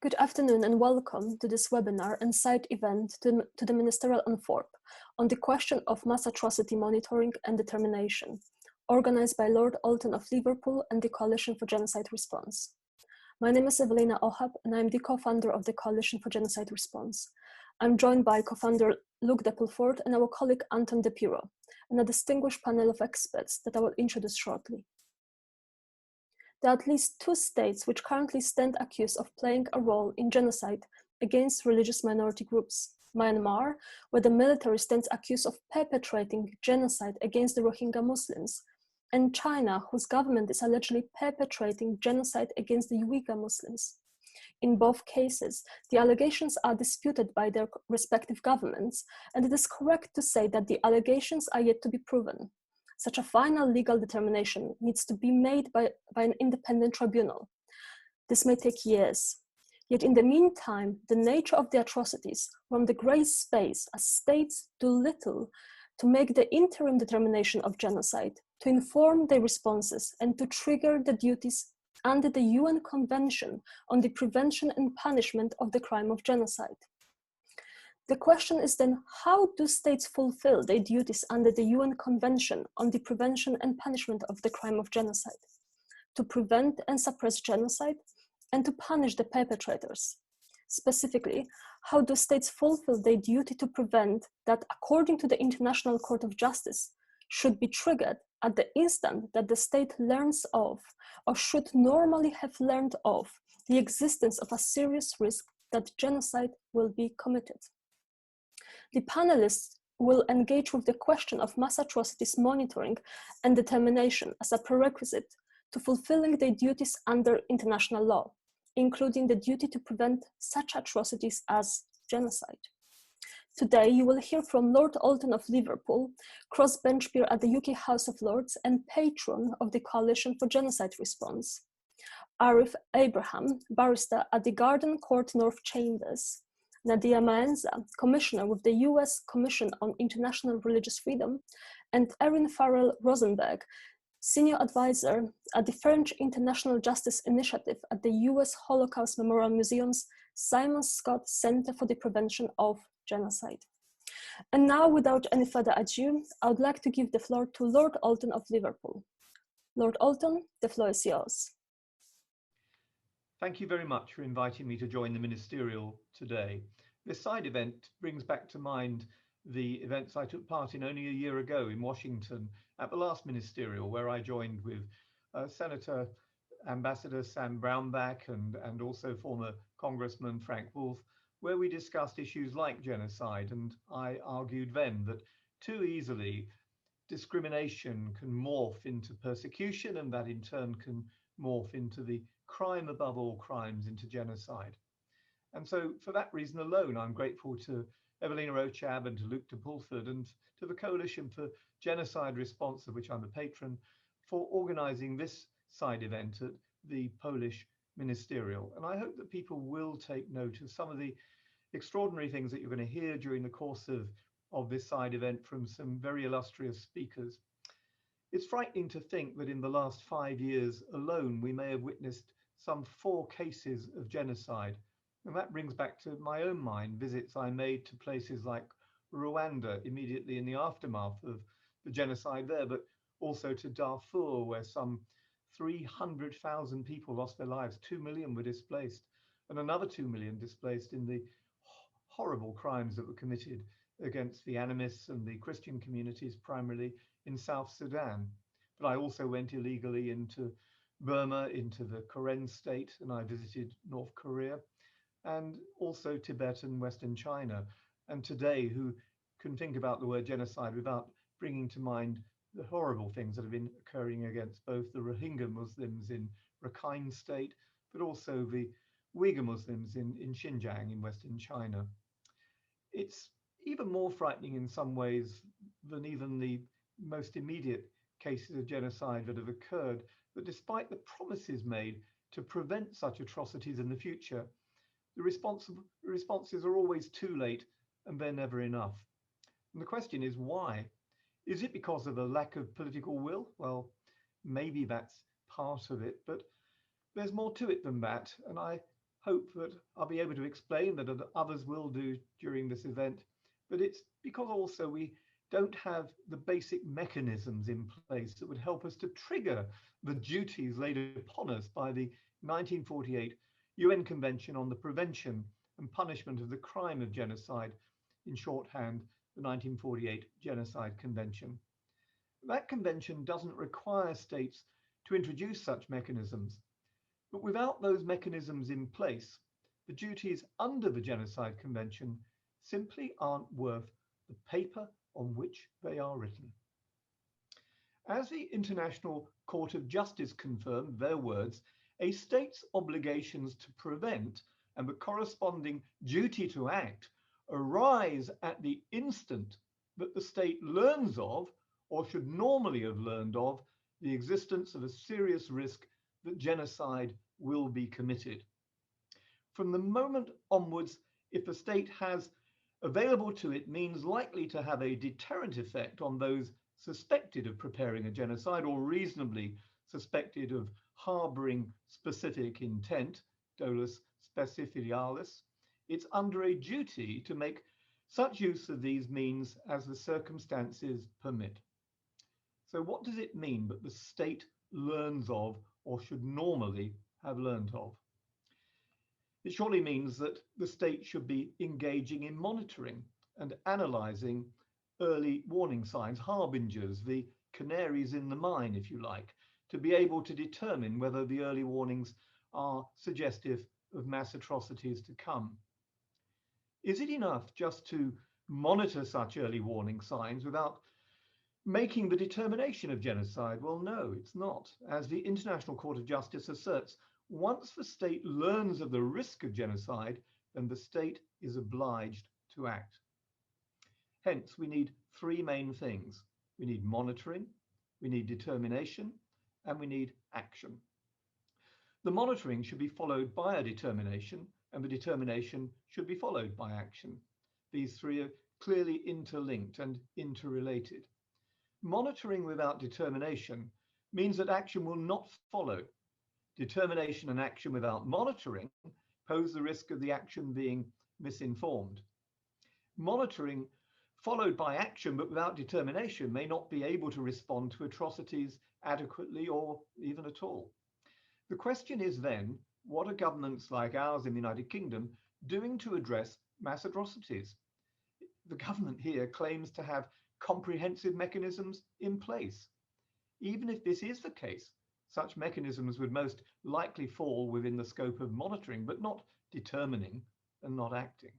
Good afternoon and welcome to this webinar and side event to the Ministerial Unforp on the question of mass atrocity monitoring and determination, organized by Lord Alton of Liverpool and the Coalition for Genocide Response. My name is Evelina Ohab and I'm the co-founder of the Coalition for Genocide Response. I'm joined by co-founder Luc de Pulford and our colleague Anton de Piro, and a distinguished panel of experts that I will introduce shortly. There are at least two states which currently stand accused of playing a role in genocide against religious minority groups. Myanmar, where the military stands accused of perpetrating genocide against the Rohingya Muslims, and China, whose government is allegedly perpetrating genocide against the Uighur Muslims. In both cases, the allegations are disputed by their respective governments, and it is correct to say that the allegations are yet to be proven. Such a final legal determination needs to be made by an independent tribunal. This may take years. Yet in the meantime, the nature of the atrocities from the grey space as states do little to make the interim determination of genocide, to inform their responses and to trigger the duties under the UN Convention on the Prevention and Punishment of the Crime of Genocide. The question is then, how do states fulfill their duties under the UN Convention on the Prevention and Punishment of the Crime of Genocide? To prevent and suppress genocide and to punish the perpetrators. Specifically, how do states fulfill their duty to prevent that, according to the International Court of Justice, should be triggered at the instant that the state learns of, or should normally have learned of, the existence of a serious risk that genocide will be committed? The panelists will engage with the question of mass atrocities monitoring and determination as a prerequisite to fulfilling their duties under international law, including the duty to prevent such atrocities as genocide. Today, you will hear from Lord Alton of Liverpool, crossbench peer at the UK House of Lords and patron of the Coalition for Genocide Response, Arif Abraham, barrister at the Garden Court North Chambers, Nadia Maenza, Commissioner with the US Commission on International Religious Freedom, and Erin Farrell Rosenberg, Senior Advisor at the French International Justice Initiative at the US Holocaust Memorial Museum's Simon Scott Center for the Prevention of Genocide. And now, without any further ado, I would like to give the floor to Lord Alton of Liverpool. Lord Alton, the floor is yours. Thank you very much for inviting me to join the Ministerial today. This side event brings back to mind the events I took part in only a year ago in Washington at the last Ministerial, where I joined with Senator Ambassador Sam Brownback and also former Congressman Frank Wolf, where we discussed issues like genocide. And I argued then that too easily discrimination can morph into persecution, and that in turn can morph into the crime above all crimes, into genocide. And so for that reason alone, I'm grateful to Evelina Ochab and to Luc de Pulford and to the Coalition for Genocide Response, of which I'm a patron, for organizing this side event at the Polish Ministerial. And I hope that people will take note of some of the extraordinary things that you're going to hear during the course of this side event from some very illustrious speakers. It's frightening to think that in the last 5 years alone, we may have witnessed some 4 cases of genocide. And that brings back to my own mind visits I made to places like Rwanda immediately in the aftermath of the genocide there, but also to Darfur, where some 300,000 people lost their lives, 2 million were displaced, and another 2 million displaced in the horrible crimes that were committed against the animists and the Christian communities, primarily in South Sudan. But I also went illegally into Burma, into the Karen state, and I visited North Korea, and also Tibet and Western China. And today, who can think about the word genocide without bringing to mind the horrible things that have been occurring against both the Rohingya Muslims in Rakhine state, but also the Uighur Muslims in Xinjiang in Western China. It's even more frightening in some ways than even the most immediate cases of genocide that have occurred, that despite the promises made to prevent such atrocities in the future, the responses are always too late and they're never enough. And the question is why? Is it because of a lack of political will? Well, maybe that's part of it, but there's more to it than that. And I hope that I'll be able to explain, that others will do during this event, but it's because also we don't have the basic mechanisms in place that would help us to trigger the duties laid upon us by the 1948 UN Convention on the Prevention and Punishment of the Crime of Genocide, in shorthand, the 1948 Genocide Convention. That convention doesn't require states to introduce such mechanisms, but without those mechanisms in place, the duties under the Genocide Convention simply aren't worth the paper on which they are written. As the International Court of Justice confirmed, their words, a state's obligations to prevent and the corresponding duty to act arise at the instant that the state learns of, or should normally have learned of, the existence of a serious risk that genocide will be committed. From the moment onwards, if the state has available to it means likely to have a deterrent effect on those suspected of preparing a genocide or reasonably suspected of harboring specific intent, dolus specificialis, it's under a duty to make such use of these means as the circumstances permit. So what does it mean that the state learns of or should normally have learned of? It surely means that the state should be engaging in monitoring and analysing early warning signs, harbingers, the canaries in the mine, if you like, to be able to determine whether the early warnings are suggestive of mass atrocities to come. Is it enough just to monitor such early warning signs without making the determination of genocide? Well, no, it's not. As the International Court of Justice asserts, once the state learns of the risk of genocide, then the state is obliged to act. Hence, we need three main things. We need monitoring, we need determination, and we need action. The monitoring should be followed by a determination, and the determination should be followed by action. These three are clearly interlinked and interrelated. Monitoring without determination means that action will not follow. Determination and action without monitoring pose the risk of the action being misinformed. Monitoring followed by action but without determination may not be able to respond to atrocities adequately or even at all. The question is then, what are governments like ours in the United Kingdom doing to address mass atrocities? The government here claims to have comprehensive mechanisms in place. Even if this is the case, such mechanisms would most likely fall within the scope of monitoring, but not determining and not acting.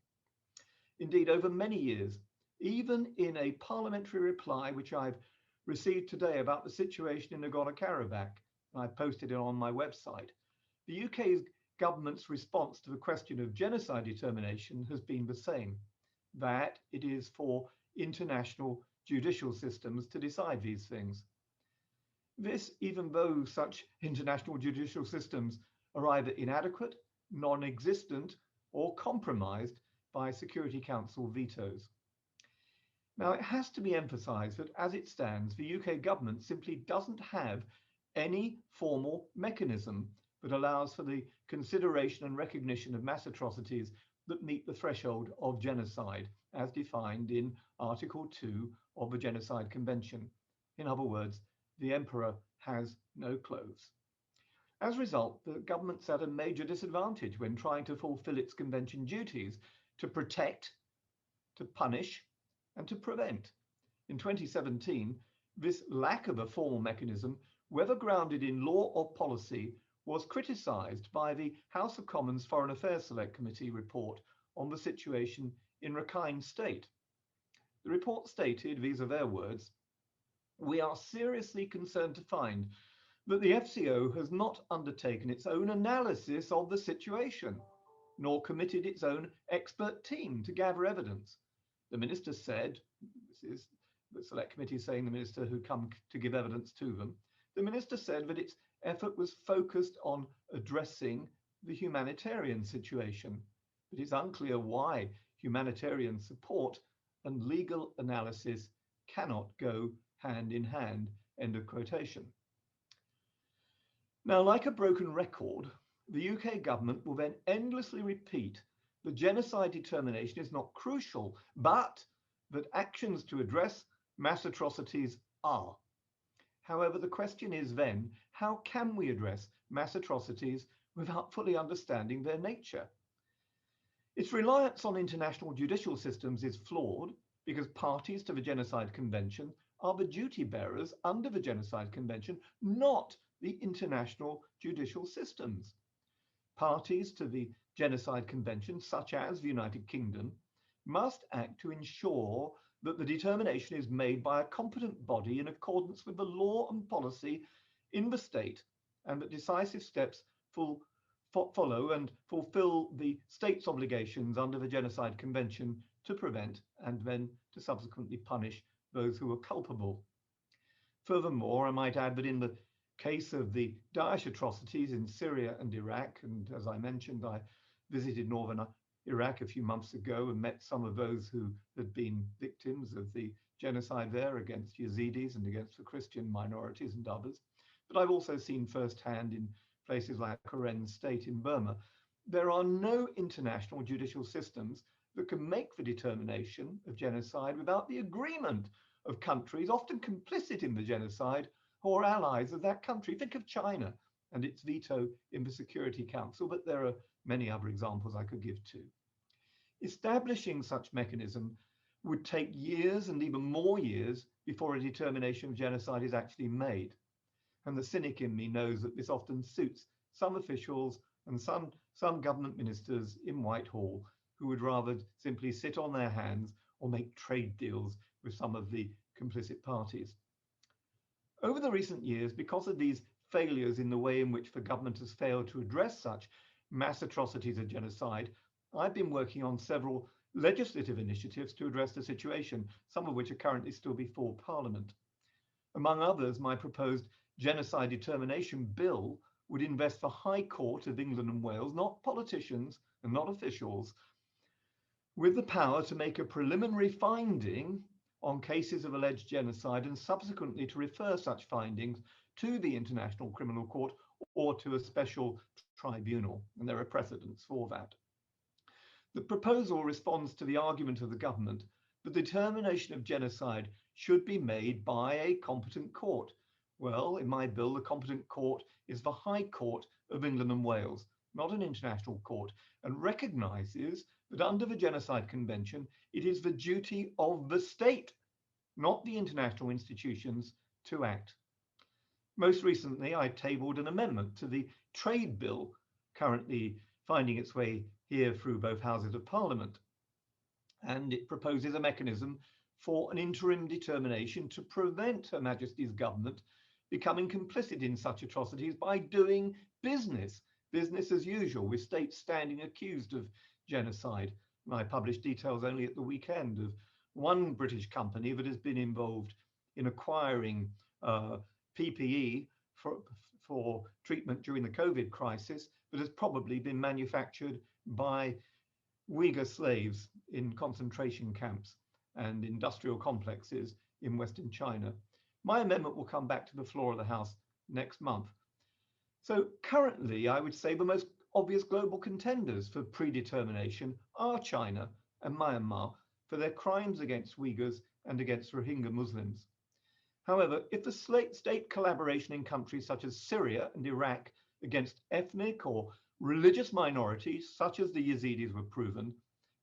Indeed, over many years, even in a parliamentary reply which I've received today about the situation in Nagorno-Karabakh, and I posted it on my website, the UK's government's response to the question of genocide determination has been the same, that it is for international judicial systems to decide these things. This, even though such international judicial systems are either inadequate, non-existent, or compromised by Security Council vetoes. Now, it has to be emphasised that as it stands, the UK government simply doesn't have any formal mechanism that allows for the consideration and recognition of mass atrocities that meet the threshold of genocide, as defined in Article 2 of the Genocide Convention. In other words, the emperor has no clothes. As a result, the government's at a major disadvantage when trying to fulfill its convention duties to protect, to punish, and to prevent. In 2017, this lack of a formal mechanism, whether grounded in law or policy, was criticised by the House of Commons Foreign Affairs Select Committee report on the situation in Rakhine State. The report stated, these are their words, "We are seriously concerned to find that the FCO has not undertaken its own analysis of the situation, nor committed its own expert team to gather evidence. The minister said," this is the Select Committee saying the minister who come to give evidence to them, "the minister said that its effort was focused on addressing the humanitarian situation, but it's unclear why humanitarian support and legal analysis cannot go hand in hand," end of quotation. Now, like a broken record, the UK government will then endlessly repeat the genocide determination is not crucial, but that actions to address mass atrocities are. However, the question is then, how can we address mass atrocities without fully understanding their nature? Its reliance on international judicial systems is flawed because parties to the Genocide Convention are the duty bearers under the Genocide Convention, not the international judicial systems. Parties to the Genocide Convention, such as the United Kingdom, must act to ensure that the determination is made by a competent body in accordance with the law and policy in the state, and that decisive steps follow and fulfill the state's obligations under the Genocide Convention to prevent and then to subsequently punish those who are culpable. Furthermore, I might add that in the case of the Daesh atrocities in Syria and Iraq, and as I mentioned, I visited northern Iraq a few months ago and met some of those who had been victims of the genocide there against Yazidis and against the Christian minorities and others. But I've also seen firsthand in places like Karen State in Burma, there are no international judicial systems that can make the determination of genocide without the agreement of countries often complicit in the genocide or allies of that country. Think of China and its veto in the Security Council, but there are many other examples I could give too. Establishing such mechanism would take years and even more years before a determination of genocide is actually made. And the cynic in me knows that this often suits some officials and some government ministers in Whitehall who would rather simply sit on their hands or make trade deals with some of the complicit parties. Over the recent years, because of these failures in the way in which the government has failed to address such mass atrocities of genocide, I've been working on several legislative initiatives to address the situation, some of which are currently still before Parliament. Among others, my proposed genocide determination bill would invest the High Court of England and Wales, not politicians and not officials, with the power to make a preliminary finding on cases of alleged genocide and subsequently to refer such findings to the International Criminal Court or to a special tribunal, and there are precedents for that. The proposal responds to the argument of the government that the determination of genocide should be made by a competent court. Well, in my bill, the competent court is the High Court of England and Wales, not an international court, and recognises that under the Genocide Convention, it is the duty of the state, not the international institutions, to act. Most recently, I tabled an amendment to the trade bill, currently finding its way here through both houses of Parliament. And it proposes a mechanism for an interim determination to prevent Her Majesty's government becoming complicit in such atrocities by doing business as usual, with states standing accused of genocide. And I published details only at the weekend of one British company that has been involved in acquiring PPE for treatment during the COVID crisis that has probably been manufactured by Uyghur slaves in concentration camps and industrial complexes in Western China. My amendment will come back to the floor of the House next month. So currently, I would say the most obvious global contenders for predetermination are China and Myanmar for their crimes against Uyghurs and against Rohingya Muslims. However, if the state collaboration in countries such as Syria and Iraq against ethnic or religious minorities, such as the Yazidis, were proven,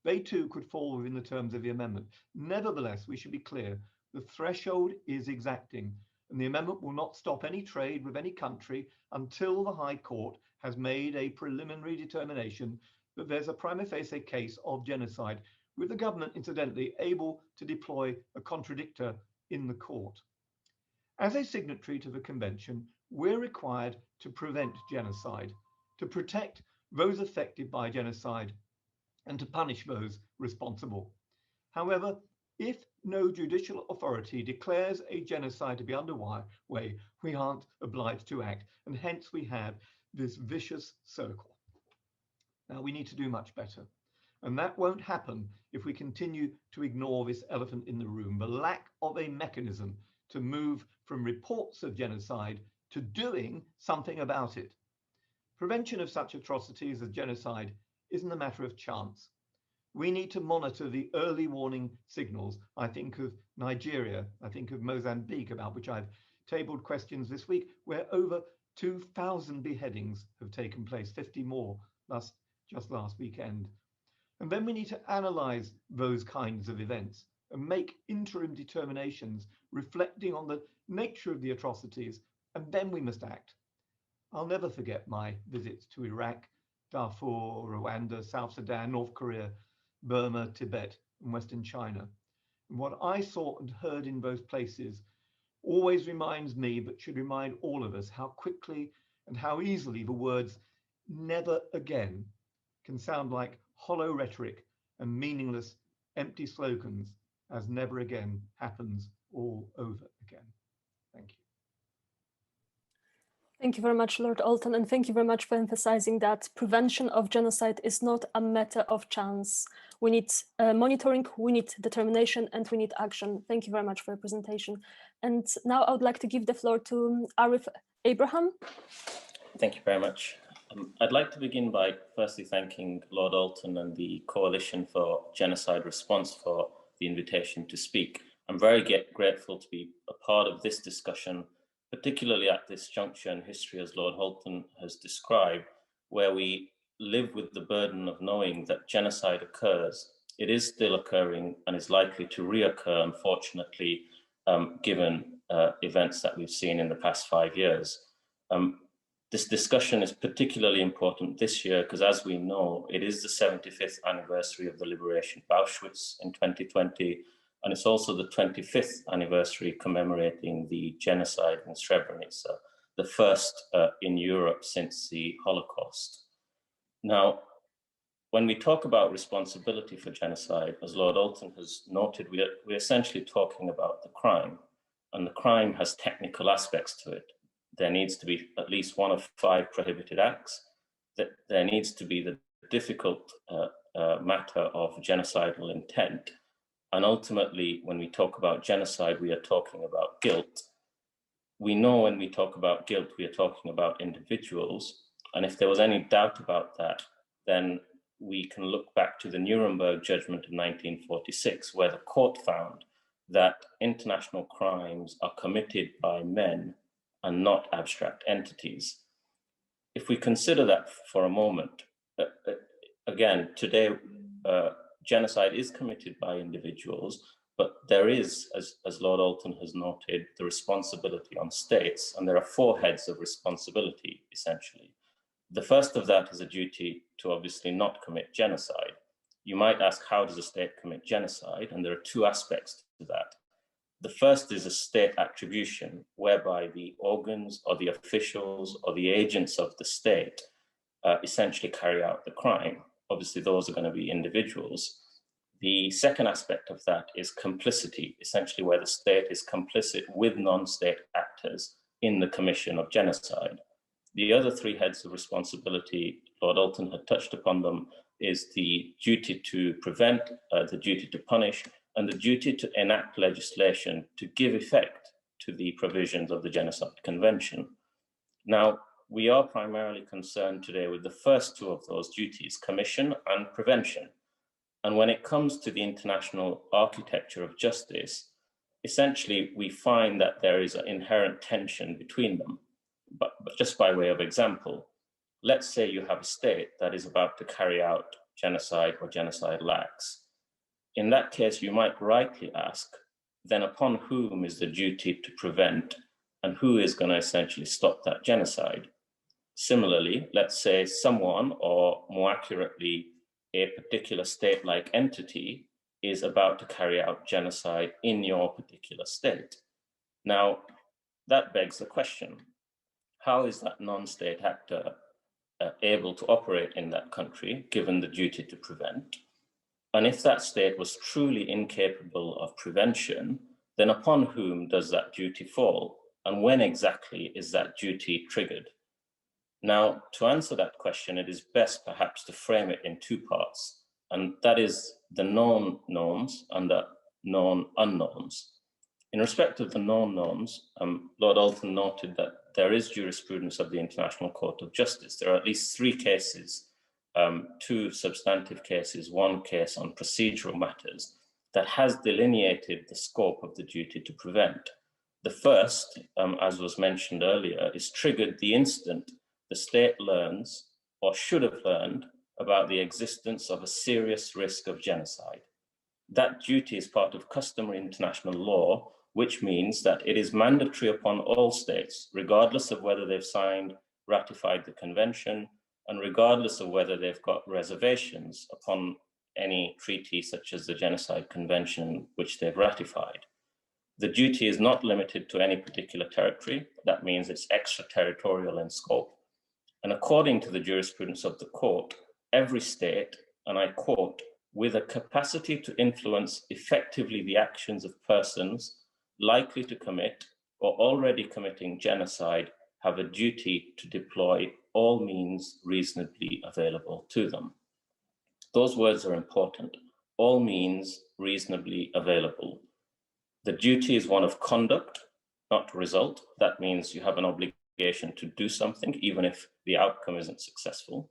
they too could fall within the terms of the amendment. Nevertheless, we should be clear, the threshold is exacting, and the amendment will not stop any trade with any country until the High Court has made a preliminary determination that there's a prima facie case of genocide, with the government, incidentally, able to deploy a contradictor in the court. As a signatory to the convention, we're required to prevent genocide, to protect those affected by genocide, and to punish those responsible. However, if no judicial authority declares a genocide to be underway, we aren't obliged to act, and hence we have this vicious circle. Now, we need to do much better, and that won't happen if we continue to ignore this elephant in the room, the lack of a mechanism to move from reports of genocide to doing something about it. Prevention of such atrocities as genocide isn't a matter of chance. We need to monitor the early warning signals. I think of Nigeria, I think of Mozambique, about which I've tabled questions this week, where over 2,000 beheadings have taken place, 50 more just last weekend. And then we need to analyze those kinds of events and make interim determinations reflecting on the nature of the atrocities, and then we must act. I'll never forget my visits to Iraq, Darfur, Rwanda, South Sudan, North Korea, Burma, Tibet, and Western China. And what I saw and heard in both places always reminds me, but should remind all of us, how quickly and how easily the words "never again" can sound like hollow rhetoric and meaningless, empty slogans, as never again happens all over again. Thank you. Thank you very much, Lord Alton, and thank you very much for emphasizing that prevention of genocide is not a matter of chance. We need monitoring, we need determination, and we need action. Thank you very much for your presentation. And now I would like to give the floor to Arif Abraham. Thank you very much. I'd like to begin by firstly thanking Lord Alton and the Coalition for Genocide Response for the invitation to speak. I'm very grateful to be a part of this discussion, particularly at this juncture in history, as Lord Alton has described, where we live with the burden of knowing that genocide occurs. It is still occurring and is likely to reoccur, unfortunately, given events that we've seen in the past 5 years. This discussion is particularly important this year because, as we know, it is the 75th anniversary of the liberation of Auschwitz in 2020, and it's also the 25th anniversary commemorating the genocide in Srebrenica, the first in Europe since the Holocaust. Now, when we talk about responsibility for genocide, as Lord Alton has noted, we're essentially talking about the crime, and the crime has technical aspects to it. There needs to be at least one of 5 prohibited acts. That there needs to be the difficult matter of genocidal intent. And ultimately, when we talk about genocide, we are talking about guilt. We know when we talk about guilt, we are talking about individuals. And if there was any doubt about that, then we can look back to the Nuremberg judgment of 1946, where the court found that international crimes are committed by men and not abstract entities. If we consider that for a moment, again, today, genocide is committed by individuals, but there is, as Lord Alton has noted, the responsibility on states, and there are 4 heads of responsibility, essentially. The first of that is a duty to obviously not commit genocide. You might ask, how does a state commit genocide? And there are 2 aspects to that. The first is a state attribution, whereby the organs or the officials or the agents of the state essentially carry out the crime. Obviously, those are going to be individuals. The second aspect of that is complicity, essentially where the state is complicit with non-state actors in the commission of genocide. The other 3 heads of responsibility, Lord Alton had touched upon them, is the duty to prevent, the duty to punish, and the duty to enact legislation to give effect to the provisions of the Genocide Convention. Now, we are primarily concerned today with the first 2 of those duties, commission and prevention. And when it comes to the international architecture of justice, essentially we find that there is an inherent tension between them. But just by way of example, let's say you have a state that is about to carry out genocide or genocidal acts. In that case, you might rightly ask, then upon whom is the duty to prevent, and who is going to essentially stop that genocide? Similarly, let's say someone, or more accurately, a particular state-like entity is about to carry out genocide in your particular state. Now, that begs the question, how is that non-state actor able to operate in that country, given the duty to prevent? And if that state was truly incapable of prevention, then upon whom does that duty fall? And when exactly is that duty triggered? Now, to answer that question, it is best perhaps to frame it in 2 parts, and that is the known norms and the known unknowns. In respect of the known norms, Lord Alton noted that there is jurisprudence of the International Court of Justice. There are at least 3 cases, 2 substantive cases, 1 case on procedural matters, that has delineated the scope of the duty to prevent. The first, as was mentioned earlier, is triggered the instant the state learns, or should have learned, about the existence of a serious risk of genocide. That duty is part of customary international law, which means that it is mandatory upon all states, regardless of whether they've signed, ratified the convention, and regardless of whether they've got reservations upon any treaty such as the Genocide Convention, which they've ratified. The duty is not limited to any particular territory. That means it's extraterritorial in scope. And according to the jurisprudence of the court, every state, and I quote, with a capacity to influence effectively the actions of persons likely to commit or already committing genocide, have a duty to deploy all means reasonably available to them. Those words are important. All means reasonably available. The duty is one of conduct, not result. That means you have an obligation to do something, even if the outcome isn't successful.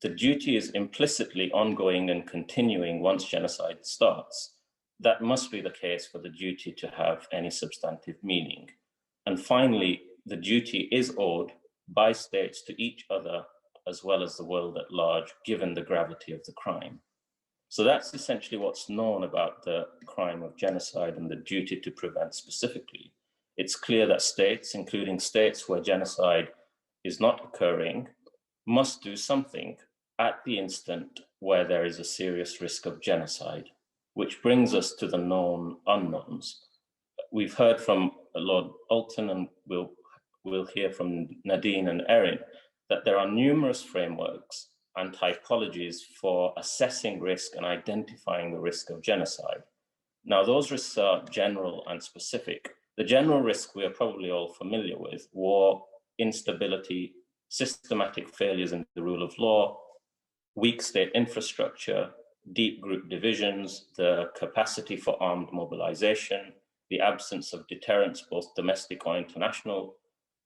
The duty is implicitly ongoing and continuing once genocide starts. That must be the case for the duty to have any substantive meaning. And finally, the duty is owed by states to each other as well as the world at large, given the gravity of the crime. So that's essentially what's known about the crime of genocide and the duty to prevent specifically. It's clear that states, including states where genocide is not occurring, must do something at the instant where there is a serious risk of genocide, which brings us to the known unknowns. We've heard from Lord Alton, and we'll hear from Nadine and Erin, that there are numerous frameworks and typologies for assessing risk and identifying the risk of genocide. Now, those risks are general and specific. The general risk we are probably all familiar with: war, instability, systematic failures in the rule of law, weak state infrastructure, deep group divisions, the capacity for armed mobilization, the absence of deterrence, both domestic or international.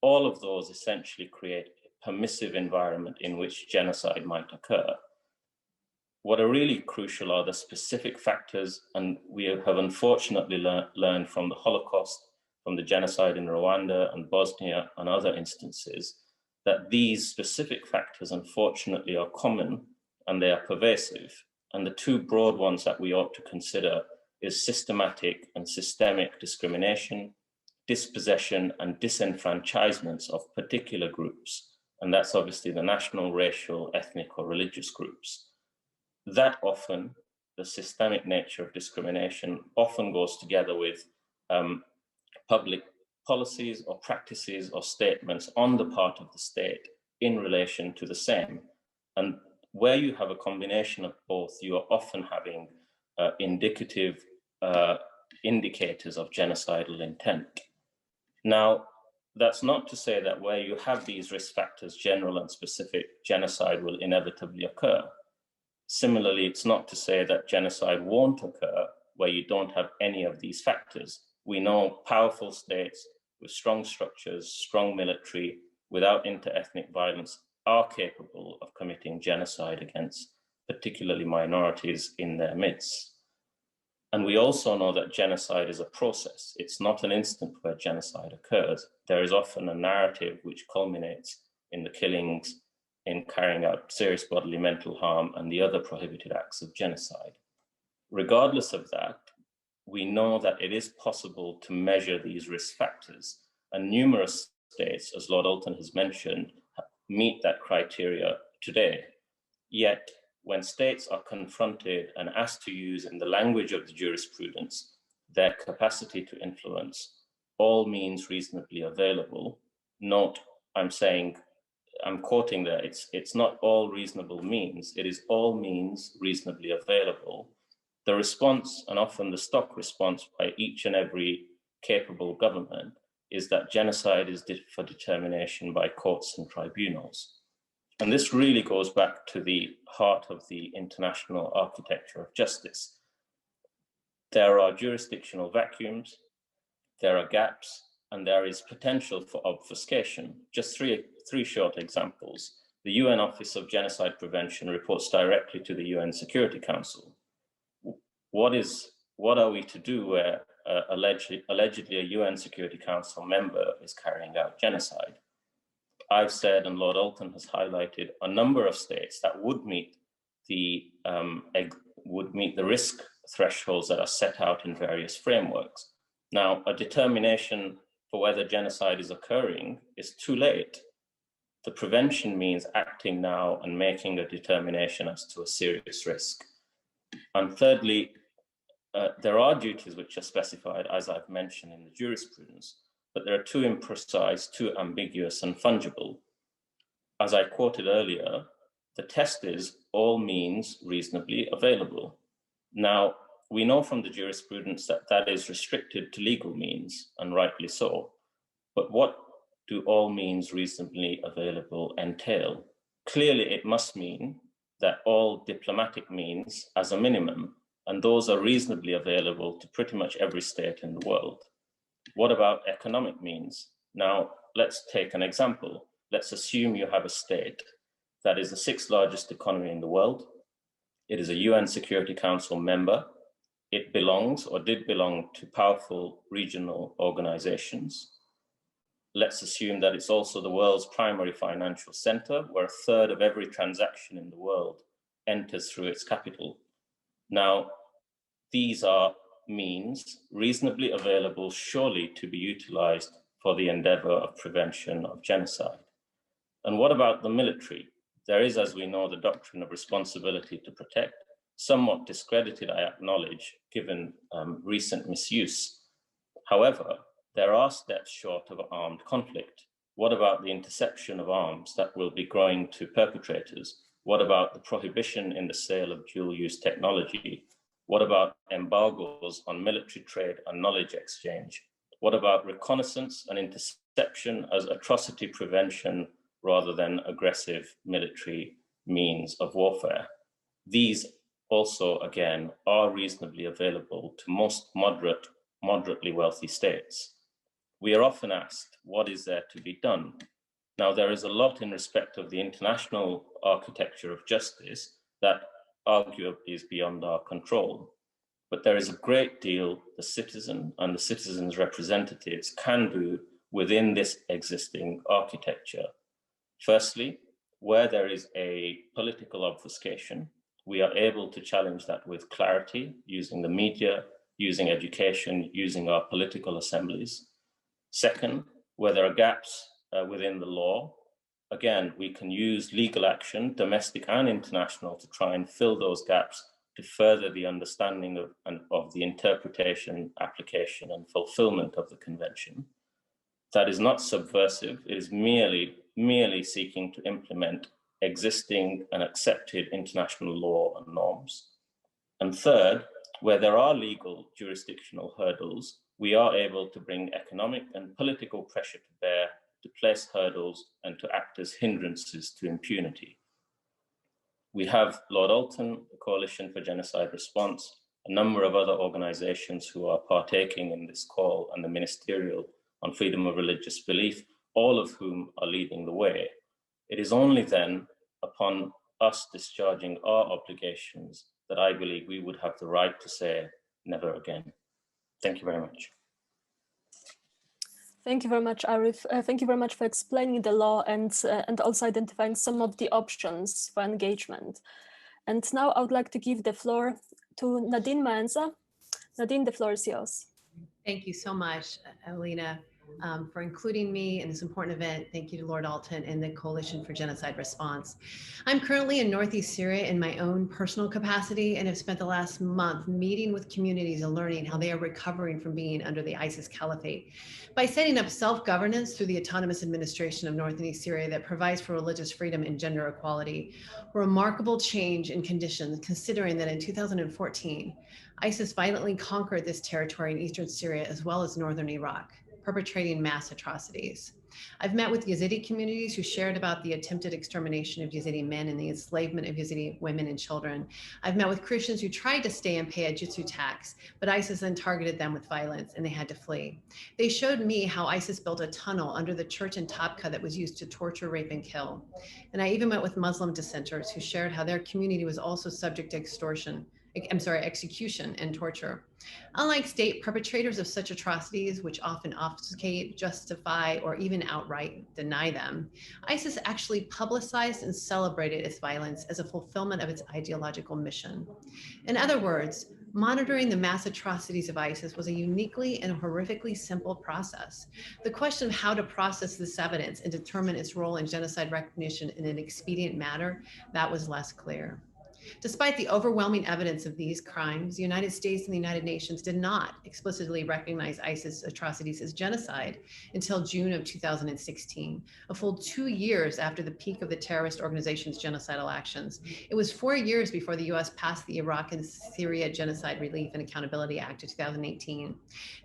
All of those essentially create a permissive environment in which genocide might occur. What are really crucial are the specific factors, and we have unfortunately learned from the Holocaust, from the genocide in Rwanda and Bosnia and other instances, that these specific factors unfortunately are common and they are pervasive. And the 2 broad ones that we ought to consider is systematic and systemic discrimination, dispossession and disenfranchisements of particular groups. And that's obviously the national, racial, ethnic or religious groups. That often, the systemic nature of discrimination often goes together with public policies or practices or statements on the part of the state in relation to the same. And where you have a combination of both, you are often having indicative indicators of genocidal intent. Now, that's not to say that where you have these risk factors, general and specific, genocide will inevitably occur. Similarly, it's not to say that genocide won't occur where you don't have any of these factors. We know powerful states with strong structures, strong military, without inter-ethnic violence, are capable of committing genocide against particularly minorities in their midst. And we also know that genocide is a process. It's not an instant where genocide occurs. There is often a narrative which culminates in the killings, in carrying out serious bodily mental harm and the other prohibited acts of genocide. Regardless of that, we know that it is possible to measure these risk factors, and numerous states, as Lord Alton has mentioned, meet that criteria today. Yet, when states are confronted and asked to use, in the language of the jurisprudence, their capacity to influence all means reasonably available, note, I'm quoting there, it's not all reasonable means, it is all means reasonably available. The response, and often the stock response by each and every capable government, is that genocide is for determination by courts and tribunals. And this really goes back to the heart of the international architecture of justice. There are jurisdictional vacuums, there are gaps, and there is potential for obfuscation. Just three short examples. The UN Office of Genocide Prevention reports directly to the UN Security Council. What are we to do where allegedly a UN Security Council member is carrying out genocide? I've said, and Lord Alton has highlighted, a number of states that would meet the risk thresholds that are set out in various frameworks. Now, a determination for whether genocide is occurring is too late. The prevention means acting now and making a determination as to a serious risk. And thirdly, there are duties which are specified, as I've mentioned, in the jurisprudence, but they're too imprecise, too ambiguous and fungible. As I quoted earlier, the test is all means reasonably available. Now, we know from the jurisprudence that that is restricted to legal means, and rightly so. But what do all means reasonably available entail? Clearly, it must mean that all diplomatic means as a minimum, and those are reasonably available to pretty much every state in the world. What about economic means? Now, let's take an example. Let's assume you have a state that is the 6th largest economy in the world. It is a UN Security Council member. It belongs or did belong to powerful regional organizations. Let's assume that it's also the world's primary financial center, where 1/3 of every transaction in the world enters through its capital. Now, these are means reasonably available, surely, to be utilized for the endeavor of prevention of genocide. And what about the military? There is, as we know, the doctrine of responsibility to protect, somewhat discredited, I acknowledge, given recent misuse. However, there are steps short of armed conflict. What about the interception of arms that will be going to perpetrators? What about the prohibition in the sale of dual-use technology? What about embargoes on military trade and knowledge exchange? What about reconnaissance and interception as atrocity prevention rather than aggressive military means of warfare? These also, again, are reasonably available to most moderately wealthy states. We are often asked, what is there to be done? Now, there is a lot in respect of the international architecture of justice that arguably is beyond our control. But there is a great deal the citizen and the citizen's representatives can do within this existing architecture. Firstly, where there is a political obfuscation, we are able to challenge that with clarity, using the media, using education, using our political assemblies. Second, where there are gaps within the law, again, we can use legal action, domestic and international, to try and fill those gaps to further the understanding of the interpretation, application, and fulfillment of the convention. That is not subversive. It is merely seeking to implement existing and accepted international law and norms. And third, where there are legal jurisdictional hurdles, we are able to bring economic and political pressure to bear to place hurdles and to act as hindrances to impunity. We have Lord Alton, the Coalition for Genocide Response, a number of other organizations who are partaking in this call, and the Ministerial on Freedom of Religious Belief, all of whom are leading the way. It is only then, upon us discharging our obligations, that I believe we would have the right to say never again. Thank you very much. Thank you very much, Arif. Thank you very much for explaining the law and also identifying some of the options for engagement. And now I would like to give the floor to Nadine Maenza. Nadine, the floor is yours. Thank you so much, Alina, for including me in this important event. Thank you to Lord Alton and the Coalition for Genocide Response. I'm currently in Northeast Syria in my own personal capacity and have spent the last month meeting with communities and learning how they are recovering from being under the ISIS caliphate by setting up self-governance through the Autonomous Administration of North and East Syria that provides for religious freedom and gender equality. A remarkable change in conditions, considering that in 2014, ISIS violently conquered this territory in eastern Syria as well as northern Iraq. perpetrating mass atrocities. I've met with Yazidi communities who shared about the attempted extermination of Yazidi men and the enslavement of Yazidi women and children. I've met with Christians who tried to stay and pay a jizya tax, but ISIS then targeted them with violence and they had to flee. They showed me how ISIS built a tunnel under the church in Tabqa that was used to torture, rape, and kill. And I even met with Muslim dissenters who shared how their community was also subject to execution and torture. Unlike state perpetrators of such atrocities, which often obfuscate, justify, or even outright deny them, ISIS actually publicized and celebrated its violence as a fulfillment of its ideological mission. In other words, monitoring the mass atrocities of ISIS was a uniquely and horrifically simple process. The question of how to process this evidence and determine its role in genocide recognition in an expedient manner, that was less clear. Despite the overwhelming evidence of these crimes, the United States and the United Nations did not explicitly recognize ISIS atrocities as genocide until June of 2016, a full 2 years after the peak of the terrorist organization's genocidal actions. It was 4 years before the US passed the Iraq and Syria Genocide Relief and Accountability Act of 2018.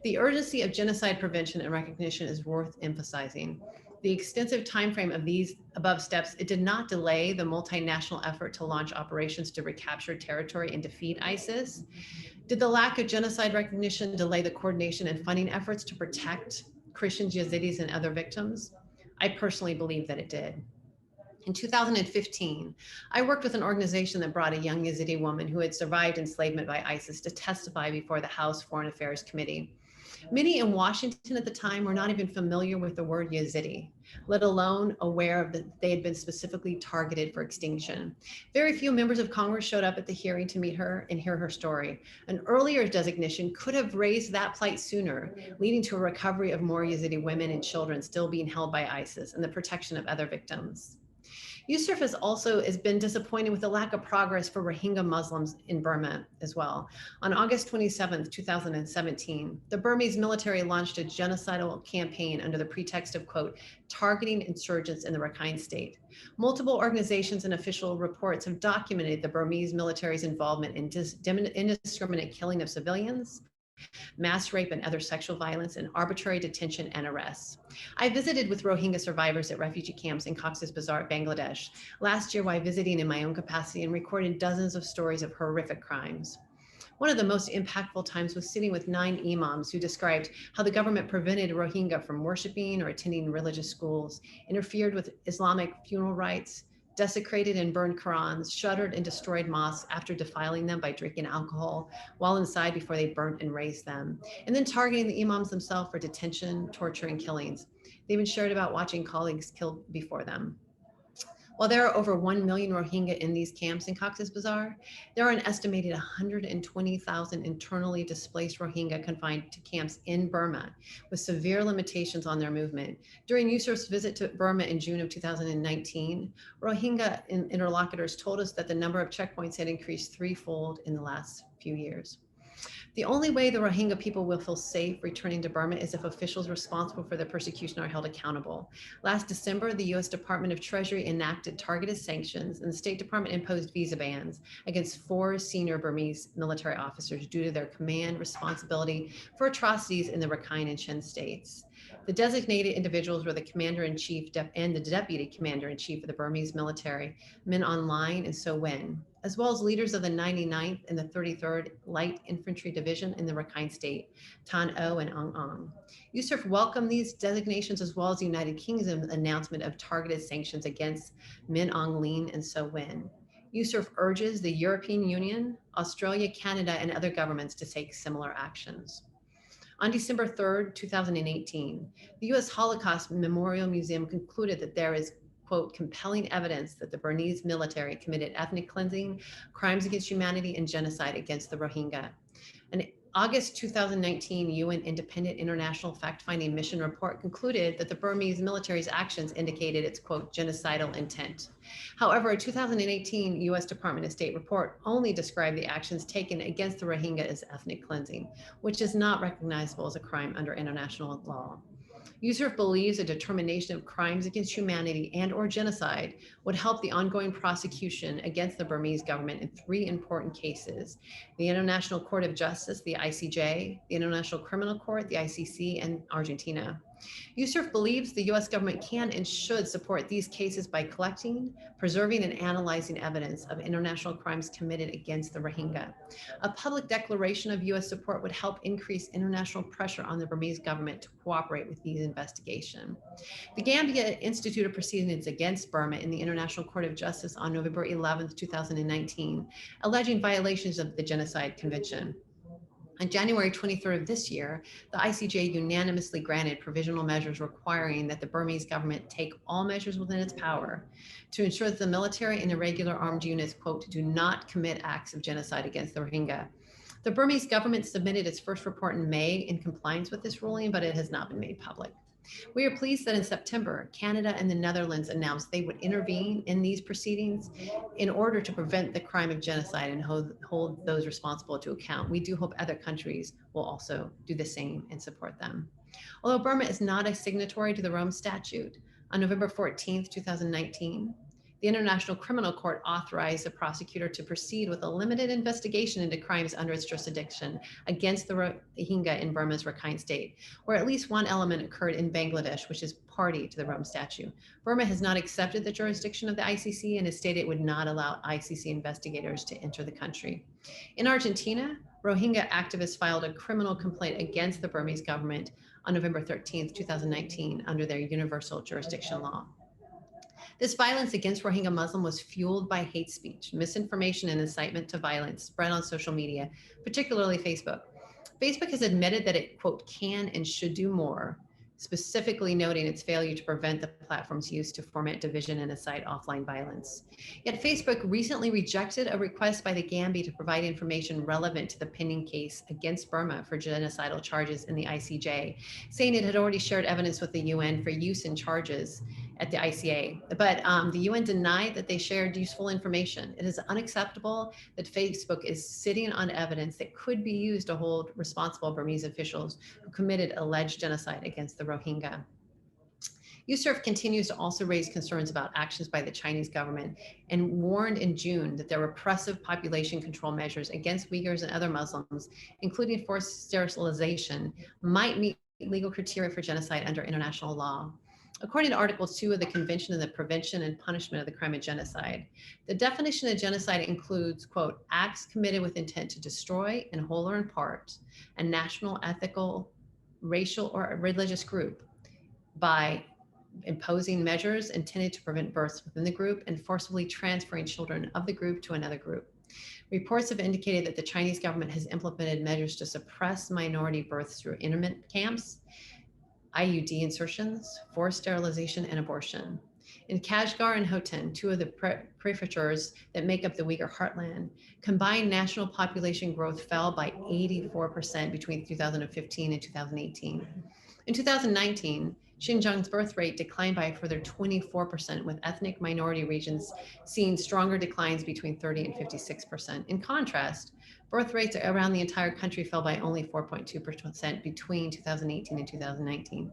The urgency of genocide prevention and recognition is worth emphasizing. The extensive timeframe of these above steps, it did not delay the multinational effort to launch operations to recapture territory and defeat ISIS. Did the lack of genocide recognition delay the coordination and funding efforts to protect Christians, Yazidis, and other victims? I personally believe that it did. In 2015, I worked with an organization that brought a young Yazidi woman who had survived enslavement by ISIS to testify before the House Foreign Affairs Committee. Many in Washington at the time were not even familiar with the word Yazidi, let alone aware of that they had been specifically targeted for extinction. Very few members of Congress showed up at the hearing to meet her and hear her story. An earlier designation could have raised that plight sooner, leading to a recovery of more Yazidi women and children still being held by ISIS and the protection of other victims. USCIRF has been disappointed with the lack of progress for Rohingya Muslims in Burma as well. On August 27, 2017, the Burmese military launched a genocidal campaign under the pretext of, quote, targeting insurgents in the Rakhine state. Multiple organizations and official reports have documented the Burmese military's involvement in indiscriminate killing of civilians, mass rape and other sexual violence, and arbitrary detention and arrests. I visited with Rohingya survivors at refugee camps in Cox's Bazar, Bangladesh, last year while visiting in my own capacity and recorded dozens of stories of horrific crimes. One of the most impactful times was sitting with 9 imams who described how the government prevented Rohingya from worshiping or attending religious schools, interfered with Islamic funeral rites, desecrated and burned Qurans, shuttered and destroyed mosques after defiling them by drinking alcohol while inside before they burnt and razed them, and then targeting the imams themselves for detention, torture, and killings. They even shared about watching colleagues killed before them. While there are over 1 million Rohingya in these camps in Cox's Bazar, there are an estimated 120,000 internally displaced Rohingya confined to camps in Burma with severe limitations on their movement. During USCIRF's visit to Burma in June of 2019, Rohingya interlocutors told us that the number of checkpoints had increased 3-fold in the last few years. The only way the Rohingya people will feel safe returning to Burma is if officials responsible for the persecution are held accountable. Last December, the U.S. Department of Treasury enacted targeted sanctions, and the State Department imposed visa bans against 4 senior Burmese military officers due to their command responsibility for atrocities in the Rakhine and Shan states. The designated individuals were the commander-in-chief and the deputy commander-in-chief of the Burmese military, Min Aung Hlaing and So Wen, as well as leaders of the 99th and the 33rd Light Infantry Division in the Rakhine State, Tan O and Ang Ang. USCIRF welcomed these designations as well as the United Kingdom's announcement of targeted sanctions against Min Aung Hlaing and So Wen. USCIRF urges the European Union, Australia, Canada, and other governments to take similar actions. On December 3rd, 2018, the U.S. Holocaust Memorial Museum concluded that there is, quote, compelling evidence that the Burmese military committed ethnic cleansing, crimes against humanity, and genocide against the Rohingya. An August 2019 UN Independent International Fact-Finding Mission report concluded that the Burmese military's actions indicated its, quote, genocidal intent. However, a 2018 U.S. Department of State report only described the actions taken against the Rohingya as ethnic cleansing, which is not recognizable as a crime under international law. USCIRF believes a determination of crimes against humanity and or genocide would help the ongoing prosecution against the Burmese government in 3 important cases: the International Court of Justice, the ICJ, the International Criminal Court, the ICC, and Argentina. USCIRF believes the US government can and should support these cases by collecting, preserving, and analyzing evidence of international crimes committed against the Rohingya. A public declaration of US support would help increase international pressure on the Burmese government to cooperate with these investigations. The Gambia instituted proceedings against Burma in the International Court of Justice on November 11, 2019, alleging violations of the Genocide Convention. On January 23rd of this year, the ICJ unanimously granted provisional measures requiring that the Burmese government take all measures within its power to ensure that the military and irregular armed units, quote, do not commit acts of genocide against the Rohingya. The Burmese government submitted its first report in May in compliance with this ruling, but it has not been made public. We are pleased that in September, Canada and the Netherlands announced they would intervene in these proceedings in order to prevent the crime of genocide and hold those responsible to account. We do hope other countries will also do the same and support them. Although Burma is not a signatory to the Rome Statute, on November 14th, 2019, the International Criminal Court authorized the prosecutor to proceed with a limited investigation into crimes under its jurisdiction against the Rohingya in Burma's Rakhine State, where at least one element occurred in Bangladesh, which is party to the Rome Statute. Burma has not accepted the jurisdiction of the ICC and has stated it would not allow ICC investigators to enter the country. In Argentina, Rohingya activists filed a criminal complaint against the Burmese government on November 13th, 2019, under their universal jurisdiction law. This violence against Rohingya Muslims was fueled by hate speech, misinformation, and incitement to violence spread on social media, particularly Facebook. Facebook has admitted that it, quote, can and should do more, specifically noting its failure to prevent the platform's use to foment division and incite offline violence. Yet Facebook recently rejected a request by the Gambia to provide information relevant to the pending case against Burma for genocidal charges in the ICJ, saying it had already shared evidence with the UN for use in charges at the ICA. But the UN denied that they shared useful information. It is unacceptable that Facebook is sitting on evidence that could be used to hold responsible Burmese officials who committed alleged genocide against the Rohingya. USCIRF continues to also raise concerns about actions by the Chinese government and warned in June that their repressive population control measures against Uyghurs and other Muslims, including forced sterilization, might meet legal criteria for genocide under international law. According to Article 2 of the Convention on the Prevention and Punishment of the Crime of Genocide, the definition of genocide includes, quote, acts committed with intent to destroy, in whole or in part, a national, ethnical, racial, or religious group by imposing measures intended to prevent births within the group and forcibly transferring children of the group to another group. Reports have indicated that the Chinese government has implemented measures to suppress minority births through internment camps, IUD insertions, forced sterilization, and abortion. In Kashgar and Hotan, 2 of the prefectures that make up the Uyghur heartland, combined national population growth fell by 84% between 2015 and 2018. In 2019, Xinjiang's birth rate declined by a further 24%, with ethnic minority regions seeing stronger declines between 30 and 56%. In contrast, birth rates around the entire country fell by only 4.2% between 2018 and 2019.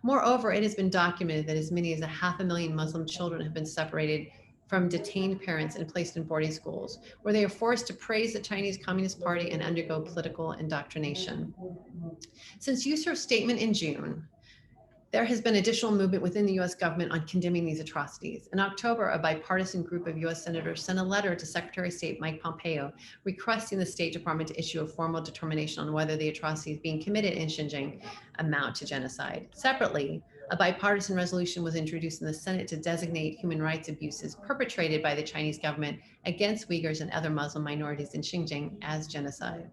Moreover, it has been documented that as many as 500,000 Muslim children have been separated from detained parents and placed in boarding schools, where they are forced to praise the Chinese Communist Party and undergo political indoctrination. Since USCIRF's statement in June, there has been additional movement within the US government on condemning these atrocities. In October, a bipartisan group of US senators sent a letter to Secretary of State Mike Pompeo requesting the State Department to issue a formal determination on whether the atrocities being committed in Xinjiang amount to genocide. Separately, a bipartisan resolution was introduced in the Senate to designate human rights abuses perpetrated by the Chinese government against Uyghurs and other Muslim minorities in Xinjiang as genocide.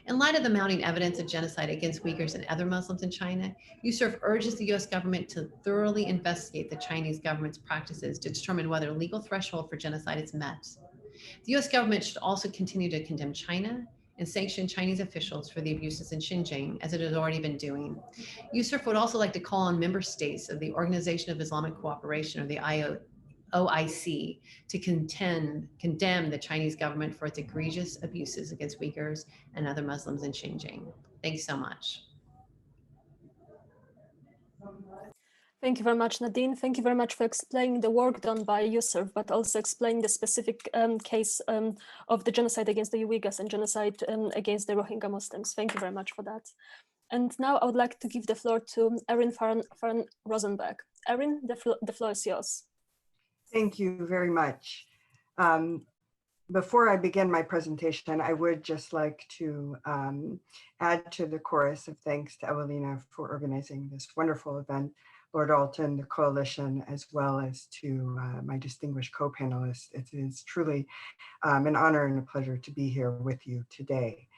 In light of the mounting evidence of genocide against Uyghurs and other Muslims in China, USCIRF urges the US government to thoroughly investigate the Chinese government's practices to determine whether a legal threshold for genocide is met. The US government should also continue to condemn China and sanction Chinese officials for the abuses in Xinjiang, as it has already been doing. USCIRF would also like to call on member states of the Organization of Islamic Cooperation, or the OIC, to condemn the Chinese government for its egregious abuses against Uyghurs and other Muslims in Xinjiang. Thanks so much. Thank you very much, Nadine. Thank you very much for explaining the work done by USERV, but also explaining the specific case of the genocide against the Uyghurs and genocide against the Rohingya Muslims. Thank you very much for that. And now I would like to give the floor to Erin Farhan Rosenberg. Erin, the floor is yours. Thank you very much. Before I begin my presentation, I would just like to add to the chorus of thanks to Evelina for organizing this wonderful event, Lord Alton, the coalition, as well as to my distinguished co-panelists. It is truly an honor and a pleasure to be here with you today.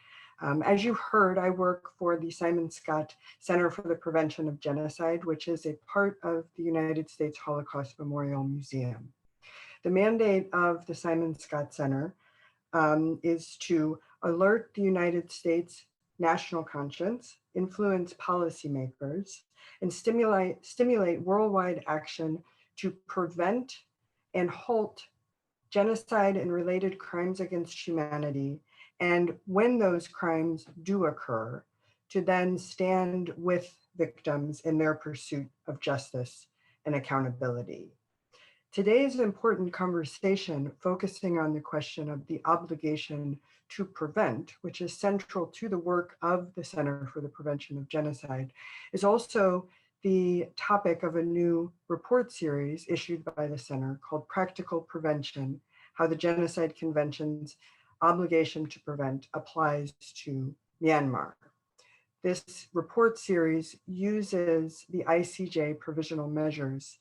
As you heard, I work for the Simon Scott Center for the Prevention of Genocide, which is a part of the United States Holocaust Memorial Museum. The mandate of the Simon Scott Center is to alert the United States national conscience, influence policymakers, and stimulate worldwide action to prevent and halt genocide and related crimes against humanity, and when those crimes do occur, to then stand with victims in their pursuit of justice and accountability. Today's important conversation, focusing on the question of the obligation to prevent, which is central to the work of the Center for the Prevention of Genocide, is also the topic of a new report series issued by the Center called Practical Prevention: How the Genocide Convention's Obligation to Prevent Applies to Myanmar. This report series uses the ICJ provisional measures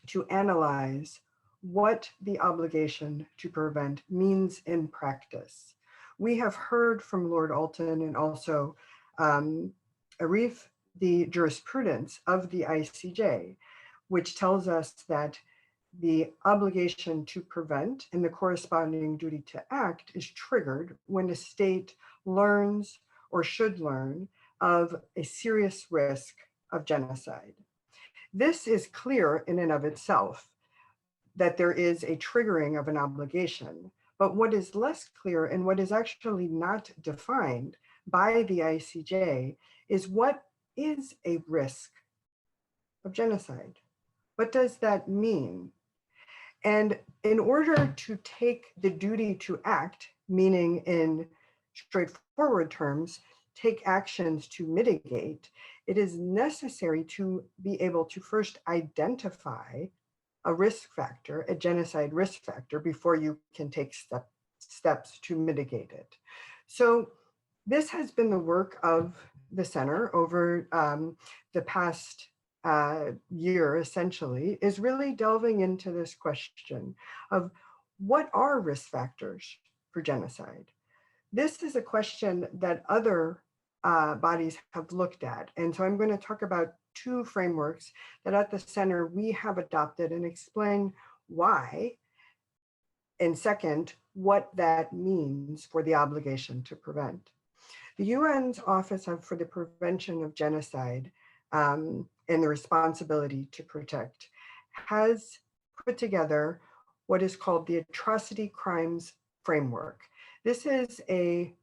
to analyze what the obligation to prevent means in practice. We have heard from Lord Alton and also Arif the jurisprudence of the ICJ, which tells us that the obligation to prevent and the corresponding duty to act is triggered when a state learns or should learn of a serious risk of genocide. This is clear in and of itself, that there is a triggering of an obligation. But what is less clear and what is actually not defined by the ICJ is what is a risk of genocide? What does that mean? And in order to take the duty to act, meaning in straightforward terms, take actions to mitigate, it is necessary to be able to first identify a risk factor, a genocide risk factor, before you can take steps to mitigate it. So this has been the work of the center over the past year, essentially, is really delving into this question of what are risk factors for genocide? This is a question that other bodies have looked at. And so I'm going to talk about two frameworks that at the center we have adopted and explain why, and second, what that means for the obligation to prevent. The UN's Office for the Prevention of Genocide and the Responsibility to Protect has put together what is called the Atrocity Crimes Framework. This is a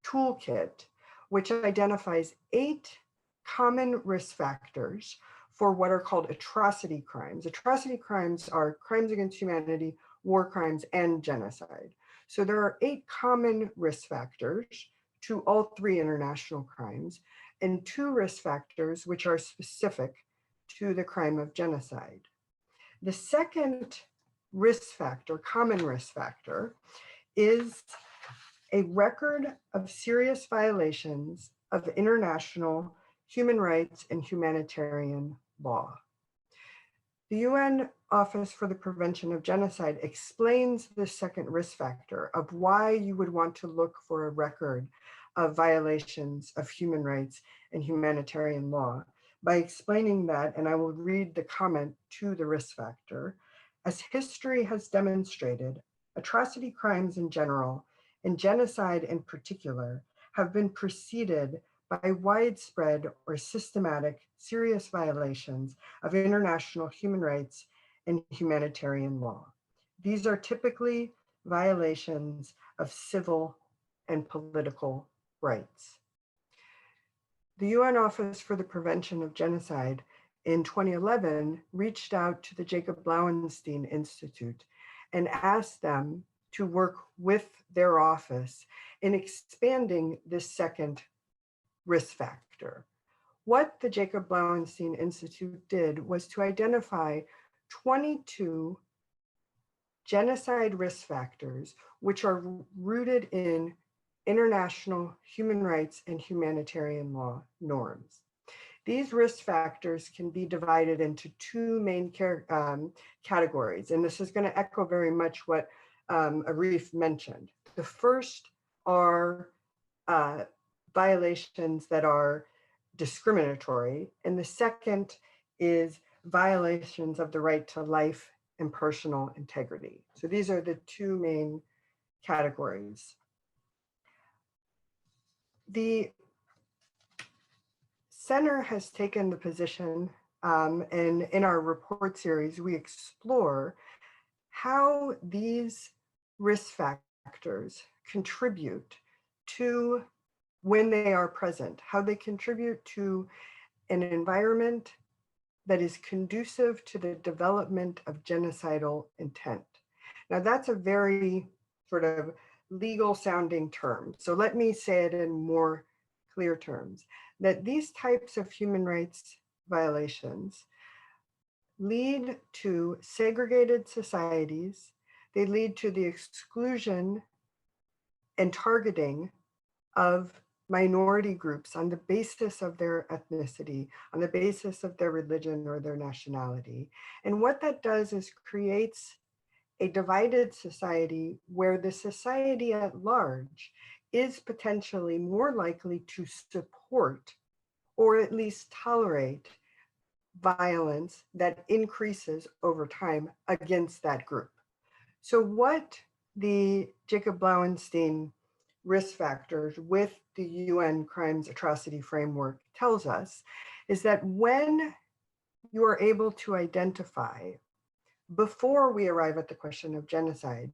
toolkit which identifies 8 common risk factors for what are called atrocity crimes. Atrocity crimes are crimes against humanity, war crimes, and genocide. So there are 8 common risk factors to all 3 international crimes, and 2 risk factors which are specific to the crime of genocide. The second risk factor, common risk factor, is a record of serious violations of international human rights and humanitarian law. The UN Office for the Prevention of Genocide explains the second risk factor of why you would want to look for a record of violations of human rights and humanitarian law by explaining that, and I will read the comment to the risk factor, as history has demonstrated, atrocity crimes in general and genocide in particular have been preceded by widespread or systematic serious violations of international human rights and humanitarian law. These are typically violations of civil and political rights. the UN Office for the Prevention of Genocide in 2011 reached out to the Jacob Blauenstein Institute and asked them to work with their office in expanding this second risk factor. What the Jacob Blauenstein Institute did was to identify 22 genocide risk factors, which are rooted in international human rights and humanitarian law norms. These risk factors can be divided into two main categories, and this is going to echo very much what Arif mentioned. The first are violations that are discriminatory, and the second is violations of the right to life and personal integrity. So these are the two main categories. The Center has taken the position, and in our report series, we explore how these risk factors contribute to, when they are present, how they contribute to an environment that is conducive to the development of genocidal intent. Now, that's a very sort of legal sounding term. So let me say it in more clear terms, that these types of human rights violations lead to segregated societies. They lead to the exclusion and targeting of minority groups on the basis of their ethnicity, on the basis of their religion or their nationality. And what that does is creates a divided society where the society at large is potentially more likely to support or at least tolerate violence that increases over time against that group. So what the Jacob Blauenstein risk factors with the UN Crimes Atrocity Framework tells us is that when you are able to identify, before we arrive at the question of genocide,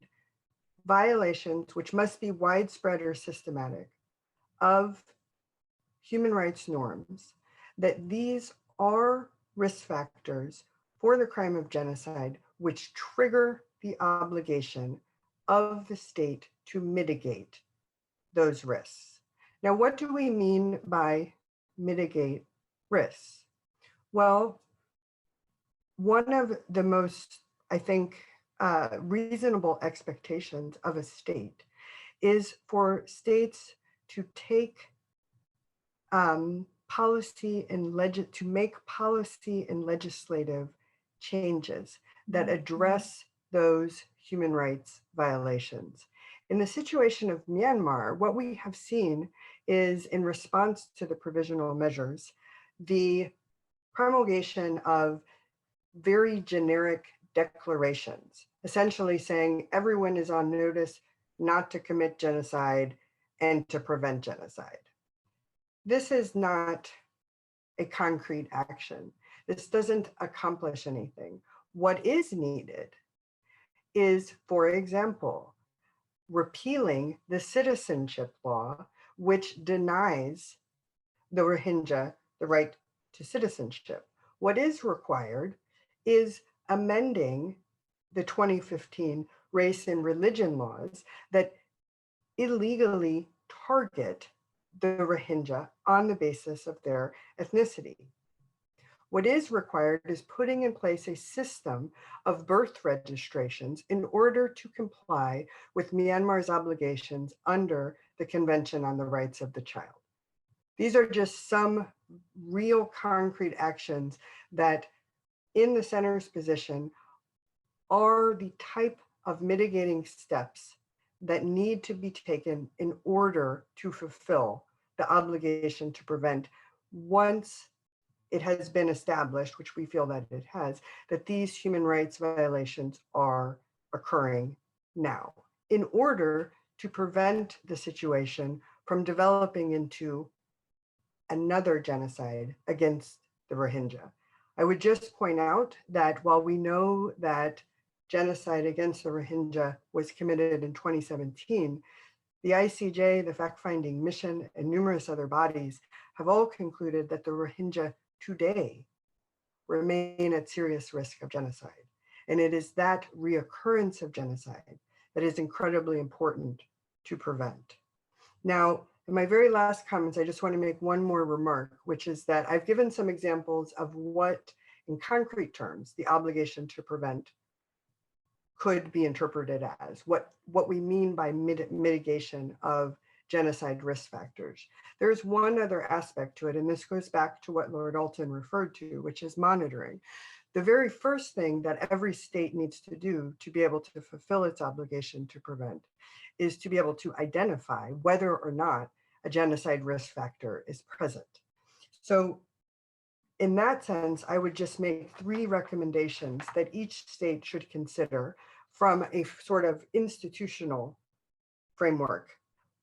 violations which must be widespread or systematic of human rights norms, that these are risk factors for the crime of genocide, which trigger the obligation of the state to mitigate those risks. Now, what do we mean by mitigate risks? Well, one of the most, I think, reasonable expectations of a state is for states to take policy and to make policy and legislative changes that address those human rights violations. In the situation of Myanmar, what we have seen is, in response to the provisional measures, the promulgation of very generic declarations, essentially saying everyone is on notice not to commit genocide and to prevent genocide. This is not a concrete action. This doesn't accomplish anything. What is needed is, for example, repealing the citizenship law, which denies the Rohingya the right to citizenship. What is required is amending the 2015 race and religion laws that illegally target the Rohingya on the basis of their ethnicity. What is required is putting in place a system of birth registrations in order to comply with Myanmar's obligations under the Convention on the Rights of the Child. These are just some real concrete actions that, in the center's position, are the type of mitigating steps that need to be taken in order to fulfill the obligation to prevent, once it has been established, which we feel that it has, that these human rights violations are occurring now, in order to prevent the situation from developing into another genocide against the Rohingya. I would just point out that while we know that genocide against the Rohingya was committed in 2017, The ICJ, the fact-finding mission, and numerous other bodies have all concluded that the Rohingya today remain at serious risk of genocide. And it is that reoccurrence of genocide that is incredibly important to prevent. Now, in my very last comments, I just want to make one more remark, which is that I've given some examples of what, in concrete terms, the obligation to prevent could be interpreted as, what we mean by mitigation of genocide risk factors. There's one other aspect to it, and this goes back to what Lord Alton referred to, which is monitoring. The very first thing that every state needs to do to be able to fulfill its obligation to prevent is to be able to identify whether or not a genocide risk factor is present. So in that sense, I would just make 3 recommendations that each state should consider from a sort of institutional framework.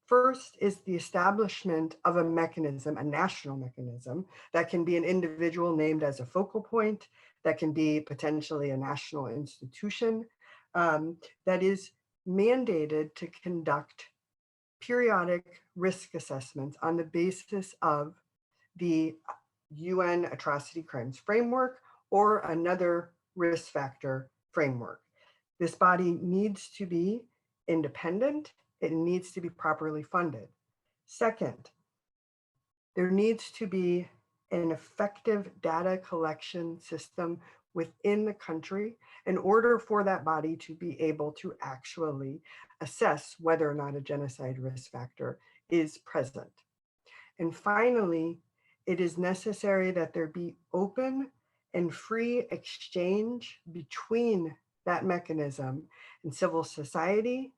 First is the establishment of a mechanism, a national mechanism, that can be an individual named as a focal point, that can be potentially a national institution, that is mandated to conduct periodic risk assessments on the basis of the UN Atrocity Crimes Framework or another risk factor framework. This body needs to be independent. It needs to be properly funded. Second, there needs to be an effective data collection system within the country in order for that body to be able to actually assess whether or not a genocide risk factor is present. And finally, it is necessary that there be open and free exchange between that mechanism and civil society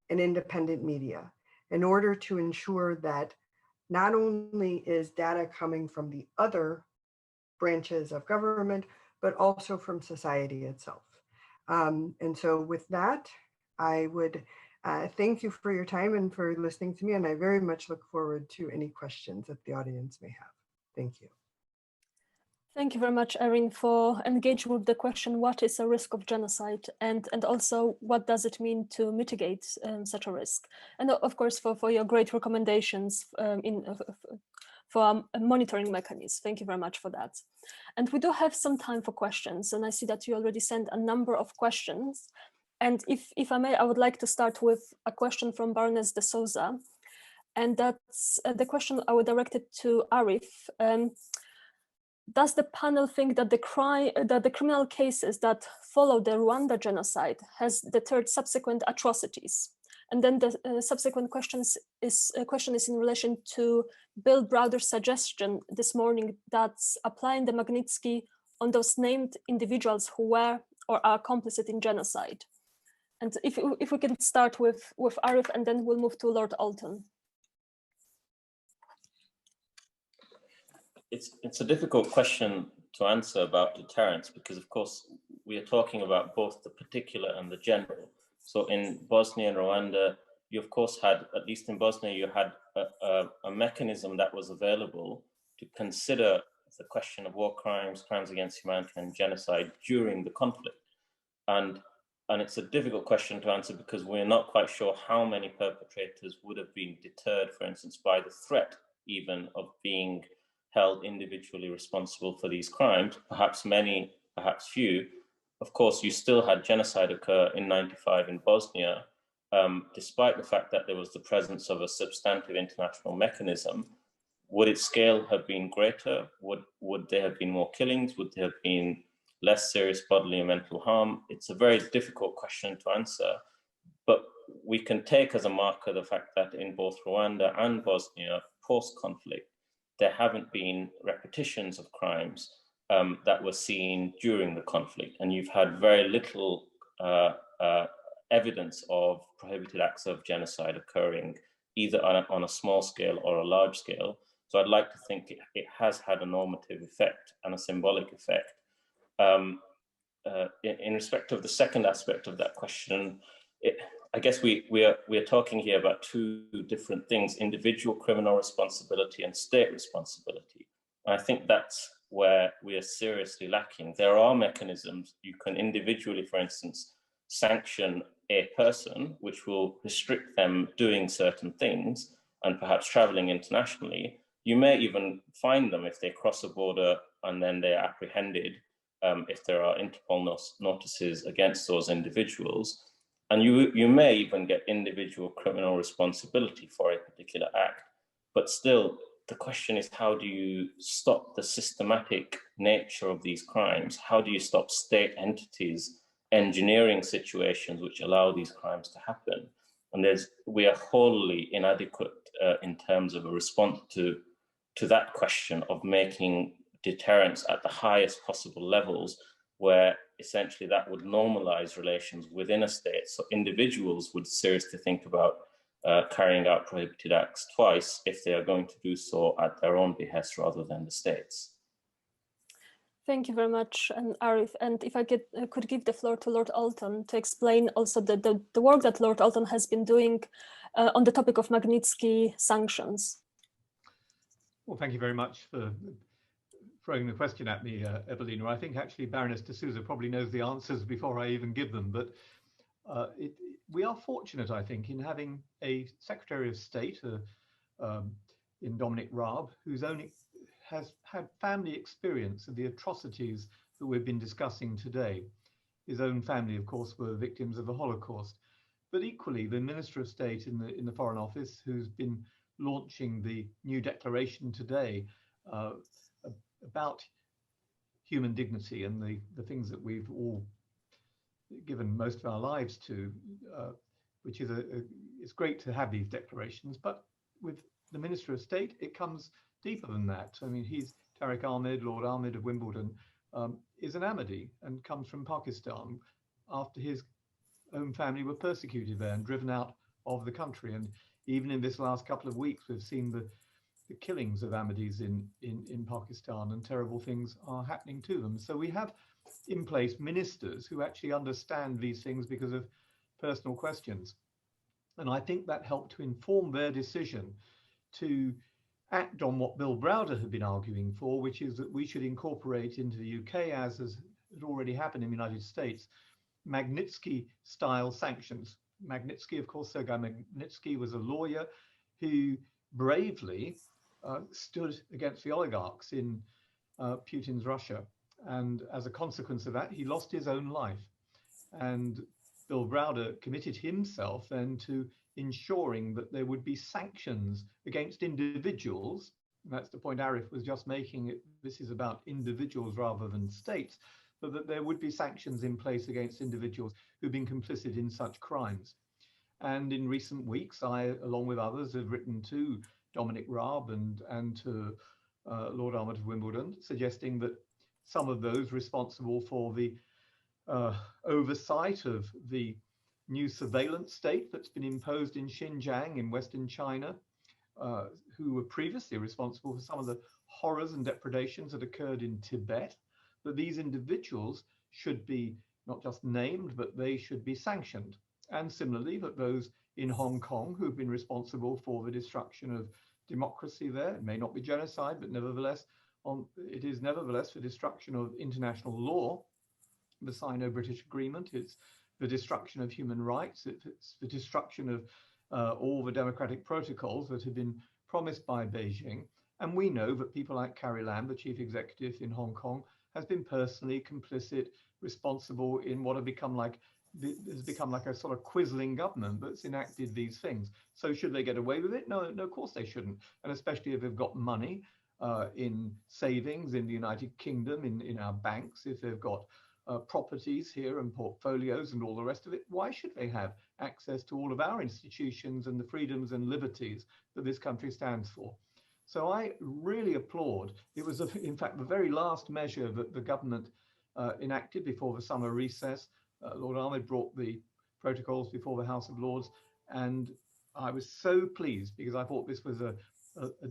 and independent media in order to ensure that not only is data coming from the other branches of government, but also from society itself. And so with that, I would thank you for your time and for listening to me. And I very much look forward to any questions that the audience may have. Thank you. Thank you very much, Erin, for engaging with the question, what is a risk of genocide? And also, what does it mean to mitigate such a risk? And of course, for your great recommendations for a monitoring mechanism. Thank you very much for that. And we do have some time for questions. And I see that you already sent a number of questions. And if I may, I would like to start with a question from Baroness de Souza. And that's the question I would direct it to Arif. Does the panel think that the criminal cases that follow the Rwanda genocide has deterred subsequent atrocities? And then the subsequent question is in relation to Bill Browder's suggestion this morning that's applying the Magnitsky on those named individuals who were or are complicit in genocide. And if we can start with Arif, and then we'll move to Lord Alton. It's a difficult question to answer about deterrence because, of course, we are talking about both the particular and the general. So in Bosnia and Rwanda, you of course had, at least in Bosnia, you had a mechanism that was available to consider the question of war crimes, crimes against humanity, and genocide during the conflict. And it's a difficult question to answer because we're not quite sure how many perpetrators would have been deterred, for instance, by the threat even of being held individually responsible for these crimes, perhaps many, perhaps few. Of course, you still had genocide occur in '95 in Bosnia, despite the fact that there was the presence of a substantive international mechanism. Would its scale have been greater? Would there have been more killings? Would there have been less serious bodily and mental harm? It's a very difficult question to answer, but we can take as a marker the fact that in both Rwanda and Bosnia, post-conflict, there haven't been repetitions of crimes that were seen during the conflict. And you've had very little evidence of prohibited acts of genocide occurring either on a small scale or a large scale. So I'd like to think it has had a normative effect and a symbolic effect. In respect of the second aspect of that question, I guess we are talking here about two different things: individual criminal responsibility and state responsibility. And I think that's where we are seriously lacking. There are mechanisms you can individually, for instance, sanction a person, which will restrict them doing certain things and perhaps traveling internationally. You may even find them if they cross a border and then they're apprehended, if there are Interpol notices against those individuals. And you may even get individual criminal responsibility for a particular act. But still, the question is, how do you stop the systematic nature of these crimes? How do you stop state entities engineering situations which allow these crimes to happen? And we are wholly inadequate in terms of a response to that question of making deterrence at the highest possible levels, where essentially that would normalize relations within a state. So individuals would seriously think about carrying out prohibited acts twice if they are going to do so at their own behest rather than the state's. Thank you very much, and Arif. And if I could give the floor to Lord Alton to explain also the work that Lord Alton has been doing on the topic of Magnitsky sanctions. Well, thank you very much for throwing the question at me, Evelina. I think actually Baroness de Souza probably knows the answers before I even give them, but we are fortunate, I think, in having a Secretary of State in Dominic Raab, who's has had family experience of the atrocities that we've been discussing today. His own family, of course, were victims of the Holocaust. But equally, the Minister of State in the Foreign Office, who's been launching the new declaration today about human dignity and the things that we've all given most of our lives to, which is it's great to have these declarations, but with the Minister of State, it comes deeper than that. I mean, Tariq Ahmed, Lord Ahmed of Wimbledon, is an Ahmadi and comes from Pakistan after his own family were persecuted there and driven out of the country. And even in this last couple of weeks, we've seen the killings of Ahmadis in Pakistan, and terrible things are happening to them. So we have in place ministers who actually understand these things because of personal questions. And I think that helped to inform their decision to act on what Bill Browder had been arguing for, which is that we should incorporate into the UK, as has already happened in the United States, Magnitsky-style sanctions. Magnitsky, of course, Sergei Magnitsky was a lawyer who bravely stood against the oligarchs in Putin's Russia. And as a consequence of that, he lost his own life. And Bill Browder committed himself then to ensuring that there would be sanctions against individuals. And that's the point Arif was just making. This is about individuals rather than states, but that there would be sanctions in place against individuals who've been complicit in such crimes. And in recent weeks, I, along with others, have written to Dominic Raab and to Lord Ahmed of Wimbledon, suggesting that some of those responsible for the oversight of the new surveillance state that's been imposed in Xinjiang in Western China, who were previously responsible for some of the horrors and depredations that occurred in Tibet, that these individuals should be not just named, but they should be sanctioned. And similarly, that those in Hong Kong who've been responsible for the destruction of democracy there, it may not be genocide, but nevertheless, it is nevertheless the destruction of international law, the Sino-British Agreement, it's the destruction of human rights, it's the destruction of all the democratic protocols that have been promised by Beijing. And we know that people like Carrie Lam, the chief executive in Hong Kong, has been personally complicit, responsible in what has become like a sort of quisling government that's enacted these things. So should they get away with it? No, of course they shouldn't. And especially if they've got money in savings in the United Kingdom, in our banks, if they've got properties here and portfolios and all the rest of it, why should they have access to all of our institutions and the freedoms and liberties that this country stands for? So I really applaud. It was, in fact, the very last measure that the government enacted before the summer recess. Lord Ahmed brought the protocols before the House of Lords, and I was so pleased because I thought this was a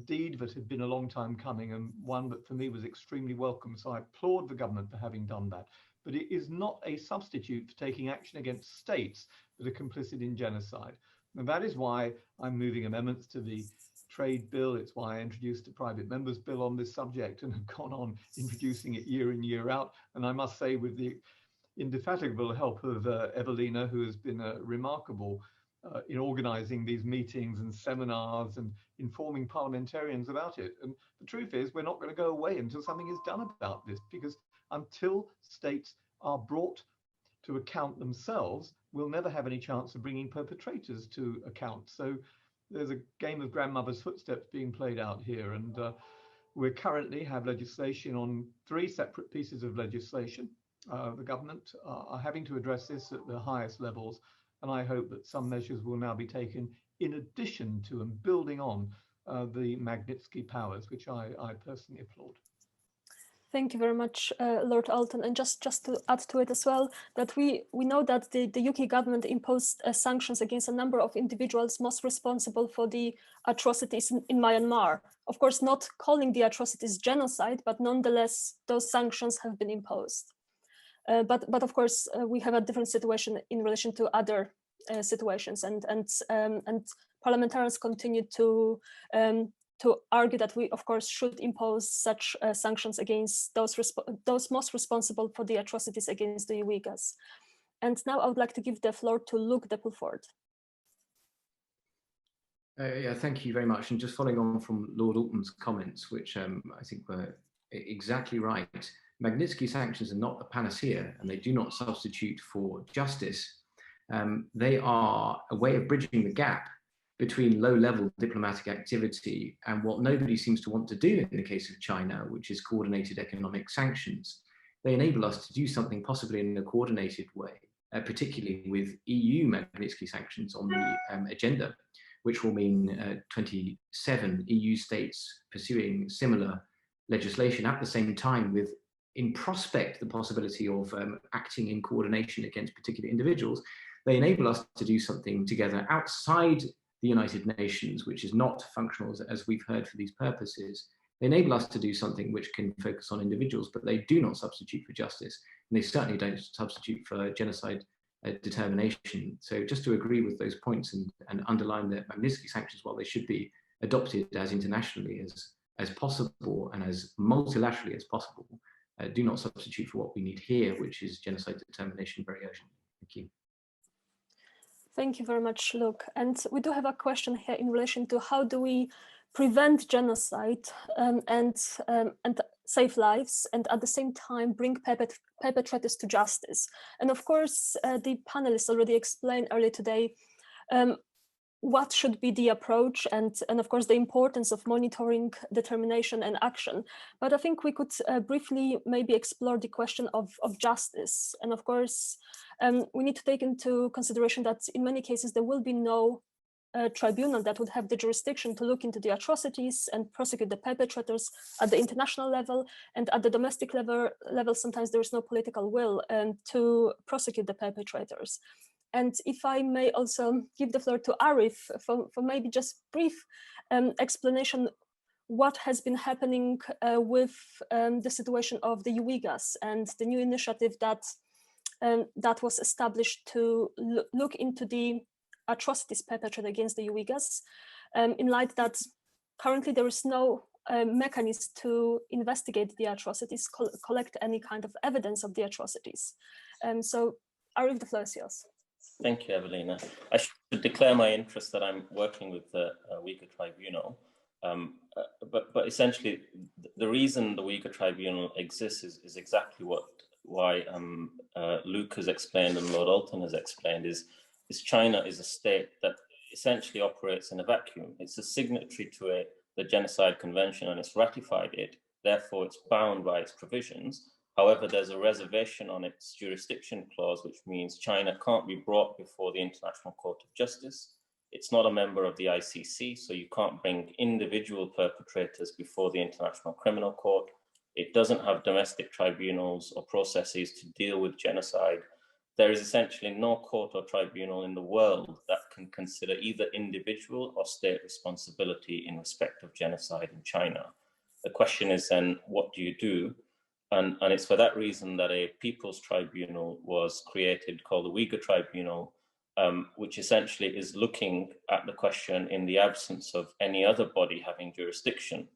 deed that had been a long time coming, and one that for me was extremely welcome. So I applaud the government for having done that. But it is not a substitute for taking action against states that are complicit in genocide. And that is why I'm moving amendments to the trade bill. It's why I introduced a private members bill on this subject and have gone on introducing it year in, year out. And I must say, with the indefatigable help of Evelina, who has been remarkable in organizing these meetings and seminars and informing parliamentarians about it. And the truth is, we're not going to go away until something is done about this, because until states are brought to account themselves, we'll never have any chance of bringing perpetrators to account. So there's a game of grandmother's footsteps being played out here. And we currently have legislation on 3 separate pieces of legislation. The government are having to address this at the highest levels. And I hope that some measures will now be taken in addition to and building on the Magnitsky powers, which I personally applaud. Thank you very much, Lord Alton. And just to add to it as well, that we know that the UK government imposed sanctions against a number of individuals most responsible for the atrocities in Myanmar. Of course, not calling the atrocities genocide, but nonetheless, those sanctions have been imposed. But of course, we have a different situation in relation to other situations, and parliamentarians continue to argue that we, of course, should impose such sanctions against those most responsible for the atrocities against the Uyghurs. And now I would like to give the floor to Luke de Pulford. Yeah, thank you very much. And just following on from Lord Alton's comments, which I think were exactly right. Magnitsky sanctions are not the panacea, and they do not substitute for justice. They are a way of bridging the gap between low-level diplomatic activity and what nobody seems to want to do in the case of China, which is coordinated economic sanctions. They enable us to do something possibly in a coordinated way, particularly with EU Magnitsky sanctions on the agenda, which will mean 27 EU states pursuing similar legislation at the same time, with in prospect the possibility of acting in coordination against particular individuals. They enable us to do something together outside the United Nations, which is not functional, as we've heard, for these purposes. They enable us to do something which can focus on individuals, but they do not substitute for justice, and they certainly don't substitute for genocide determination. So just to agree with those points and underline that Magnitsky sanctions, while they should be adopted as internationally as possible and as multilaterally as possible, do not substitute for what we need here, which is genocide determination very urgently. Thank you. Thank you very much, Luke. And we do have a question here in relation to how do we prevent genocide and save lives, and at the same time bring perpetrators to justice. And of course, the panelists already explained earlier today what should be the approach, and of course the importance of monitoring, determination and action. But I think we could briefly maybe explore the question of justice. And of course, we need to take into consideration that in many cases there will be no tribunal that would have the jurisdiction to look into the atrocities and prosecute the perpetrators at the international level, and at the domestic level sometimes there is no political will to prosecute the perpetrators. And if I may also give the floor to Arif for maybe just brief explanation what has been happening with the situation of the Uyghurs and the new initiative that was established to look into the atrocities perpetrated against the Uyghurs, in light that currently there is no mechanism to investigate the atrocities, collect any kind of evidence of the atrocities. So Arif, the floor is yours. Thank you, Evelina. I should declare my interest that I'm working with the Uyghur Tribunal. But essentially, the reason the Uyghur Tribunal exists is exactly why Luke has explained and Lord Alton has explained, is China is a state that essentially operates in a vacuum. It's a signatory to the Genocide Convention and it's ratified it. Therefore, it's bound by its provisions. However, there's a reservation on its jurisdiction clause, which means China can't be brought before the International Court of Justice. It's not a member of the ICC, so you can't bring individual perpetrators before the International Criminal Court. It doesn't have domestic tribunals or processes to deal with genocide. There is essentially no court or tribunal in the world that can consider either individual or state responsibility in respect of genocide in China. The question is then, what do you do? And it's for that reason that a people's tribunal was created called the Uyghur Tribunal, which essentially is looking at the question in the absence of any other body having jurisdiction.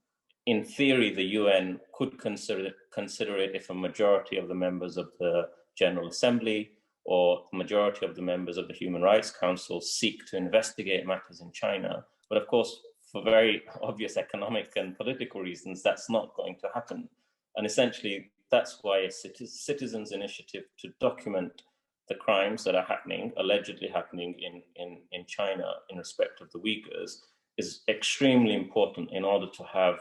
In theory, the UN could consider it if a majority of the members of the General Assembly or the majority of the members of the Human Rights Council seek to investigate matters in China. But of course, for very obvious economic and political reasons, that's not going to happen. And essentially, that's why a citizens' initiative to document the crimes that are happening, allegedly happening in China in respect of the Uyghurs, is extremely important in order to have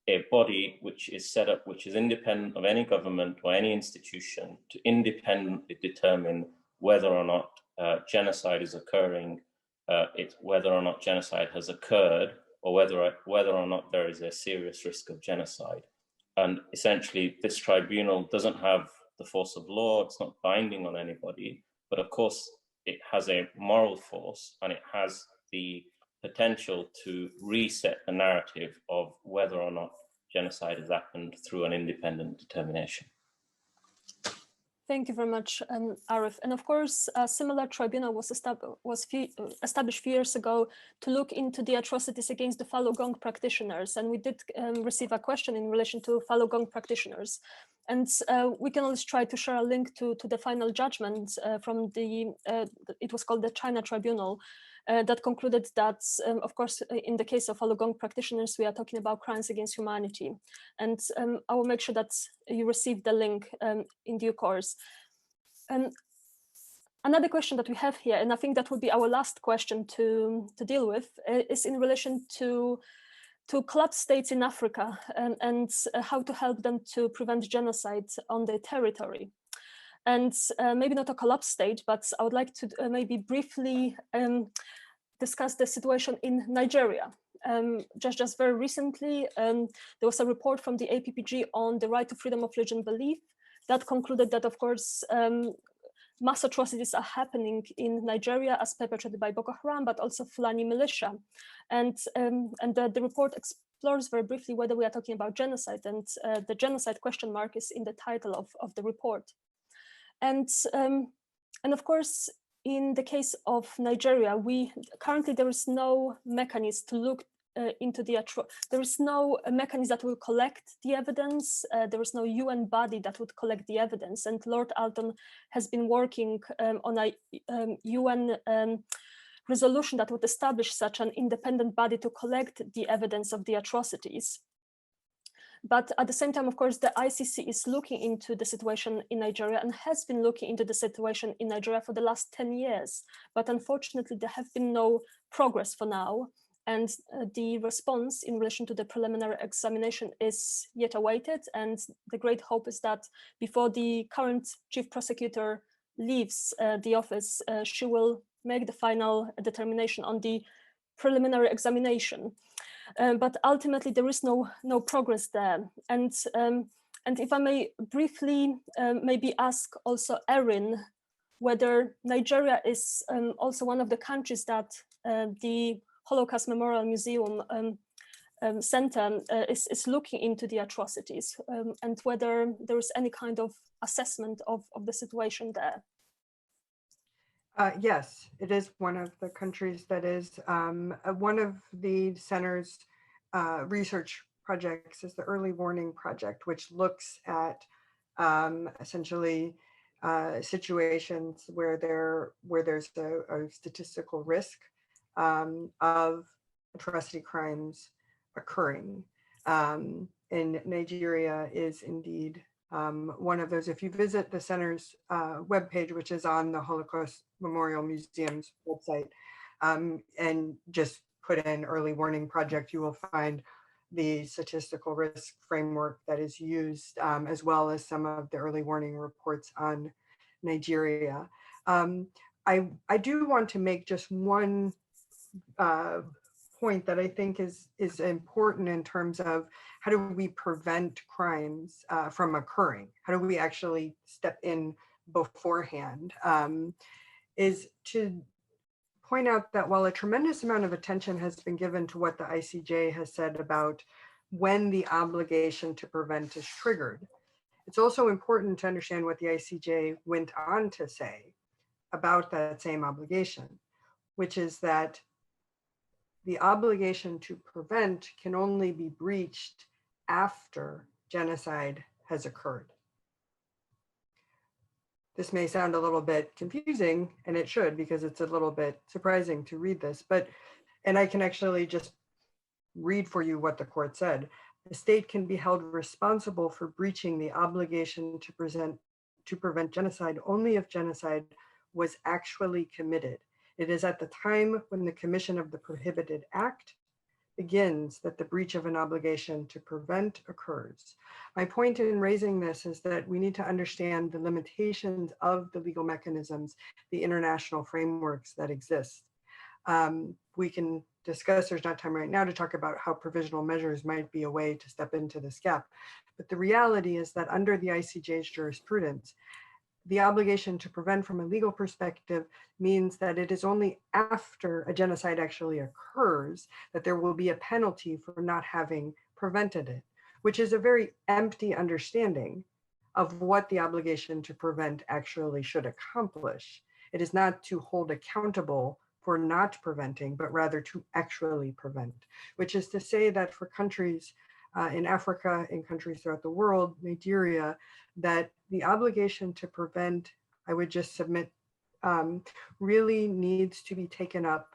a body which is set up, which is independent of any government or any institution, to independently determine whether or not genocide is occurring, whether or not genocide has occurred, or whether or not there is a serious risk of genocide. And essentially, this tribunal doesn't have the force of law, it's not binding on anybody, but of course, it has a moral force and it has the potential to reset the narrative of whether or not genocide has happened through an independent determination. Thank you very much, Arif. And of course, a similar tribunal was established a few years ago to look into the atrocities against the Falun Gong practitioners. And we did receive a question in relation to Falun Gong practitioners. And we can always try to share a link to the final judgment from it was called the China Tribunal, that concluded that, of course, in the case of Falun Gong practitioners, we are talking about crimes against humanity. And I will make sure that you receive the link in due course. Another question that we have here, and I think that will be our last question to deal with, is in relation to collapsed states in Africa and how to help them to prevent genocide on their territory. And maybe not a collapsed state, but I would like to maybe briefly discuss the situation in Nigeria. Just very recently, there was a report from the APPG on the right to freedom of religion and belief that concluded that, of course, mass atrocities are happening in Nigeria as perpetrated by Boko Haram, but also Fulani militia. And the report explores very briefly whether we are talking about genocide, and the genocide question mark is in the title of the report. And of course, in the case of Nigeria, currently there is no mechanism to look into there is no mechanism that will collect the evidence. There is no UN body that would collect the evidence. And Lord Alton has been working on a UN resolution that would establish such an independent body to collect the evidence of the atrocities. But at the same time, of course, the ICC is looking into the situation in Nigeria and has been looking into the situation in Nigeria for the last 10 years. But unfortunately, there have been no progress for now. And the response in relation to the preliminary examination is yet awaited. And the great hope is that before the current chief prosecutor leaves the office, she will make the final determination on the preliminary examination. But ultimately, there is no progress there. And if I may briefly maybe ask also Erin whether Nigeria is also one of the countries that the Holocaust Memorial Museum Center is looking into the atrocities, and whether there is any kind of assessment of the situation there. Yes, it is one of the countries that is one of the center's research projects is the Early Warning Project, which looks at essentially situations where there's a statistical risk of atrocity crimes occurring. And Nigeria is indeed one of those. If you visit the center's webpage, which is on the Holocaust Memorial Museum's website, and just put in Early Warning Project, you will find the statistical risk framework that is used, as well as some of the early warning reports on Nigeria. I do want to make just one point that I think is important in terms of how do we prevent crimes from occurring? How do we actually step in beforehand? Is to point out that while a tremendous amount of attention has been given to what the ICJ has said about when the obligation to prevent is triggered, it's also important to understand what the ICJ went on to say about that same obligation, which is that the obligation to prevent can only be breached after genocide has occurred. this may sound a little bit confusing, and it should, because it's a little bit surprising to read this, and I can actually just read for you what the court said. The state can be held responsible for breaching the obligation to prevent genocide only if genocide was actually committed. It is at the time when the commission of the prohibited act begins that the breach of an obligation to prevent occurs. My point in raising this is that we need to understand the limitations of the legal mechanisms, the international frameworks that exist. We can discuss, there's not time right now to talk about how provisional measures might be a way to step into this gap. But the reality is that under the ICJ's jurisprudence, the obligation to prevent from a legal perspective means that it is only after a genocide actually occurs that there will be a penalty for not having prevented it, which is a very empty understanding of what the obligation to prevent actually should accomplish. It is not to hold accountable for not preventing, but rather to actually prevent, which is to say that for countries in Africa, in countries throughout the world, Nigeria, that the obligation to prevent, I would just submit, really needs to be taken up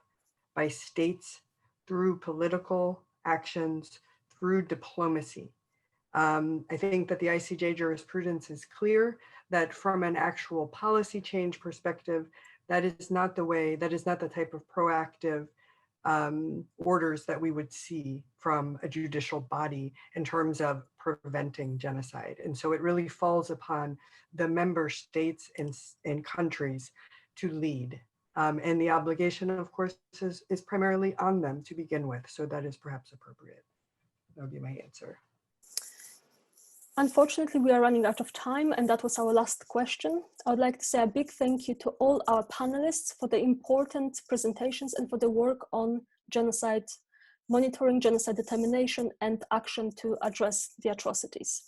by states through political actions, through diplomacy. I think that the ICJ jurisprudence is clear that from an actual policy change perspective, that is not the way, that is not the type of proactive orders that we would see from a judicial body in terms of preventing genocide. And so it really falls upon the member states and countries to lead. And the obligation, of course, is primarily on them to begin with. So that is perhaps appropriate. That would be my answer. Unfortunately, we are running out of time, and that was our last question. I would like to say a big thank you to all our panelists for the important presentations and for the work on genocide, monitoring genocide determination and action to address the atrocities.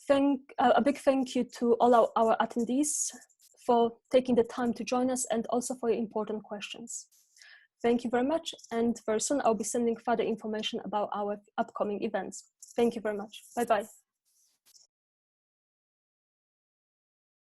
A big thank you to all our attendees for taking the time to join us and also for your important questions. Thank you very much, and very soon I'll be sending further information about our upcoming events. Thank you very much. Bye-bye.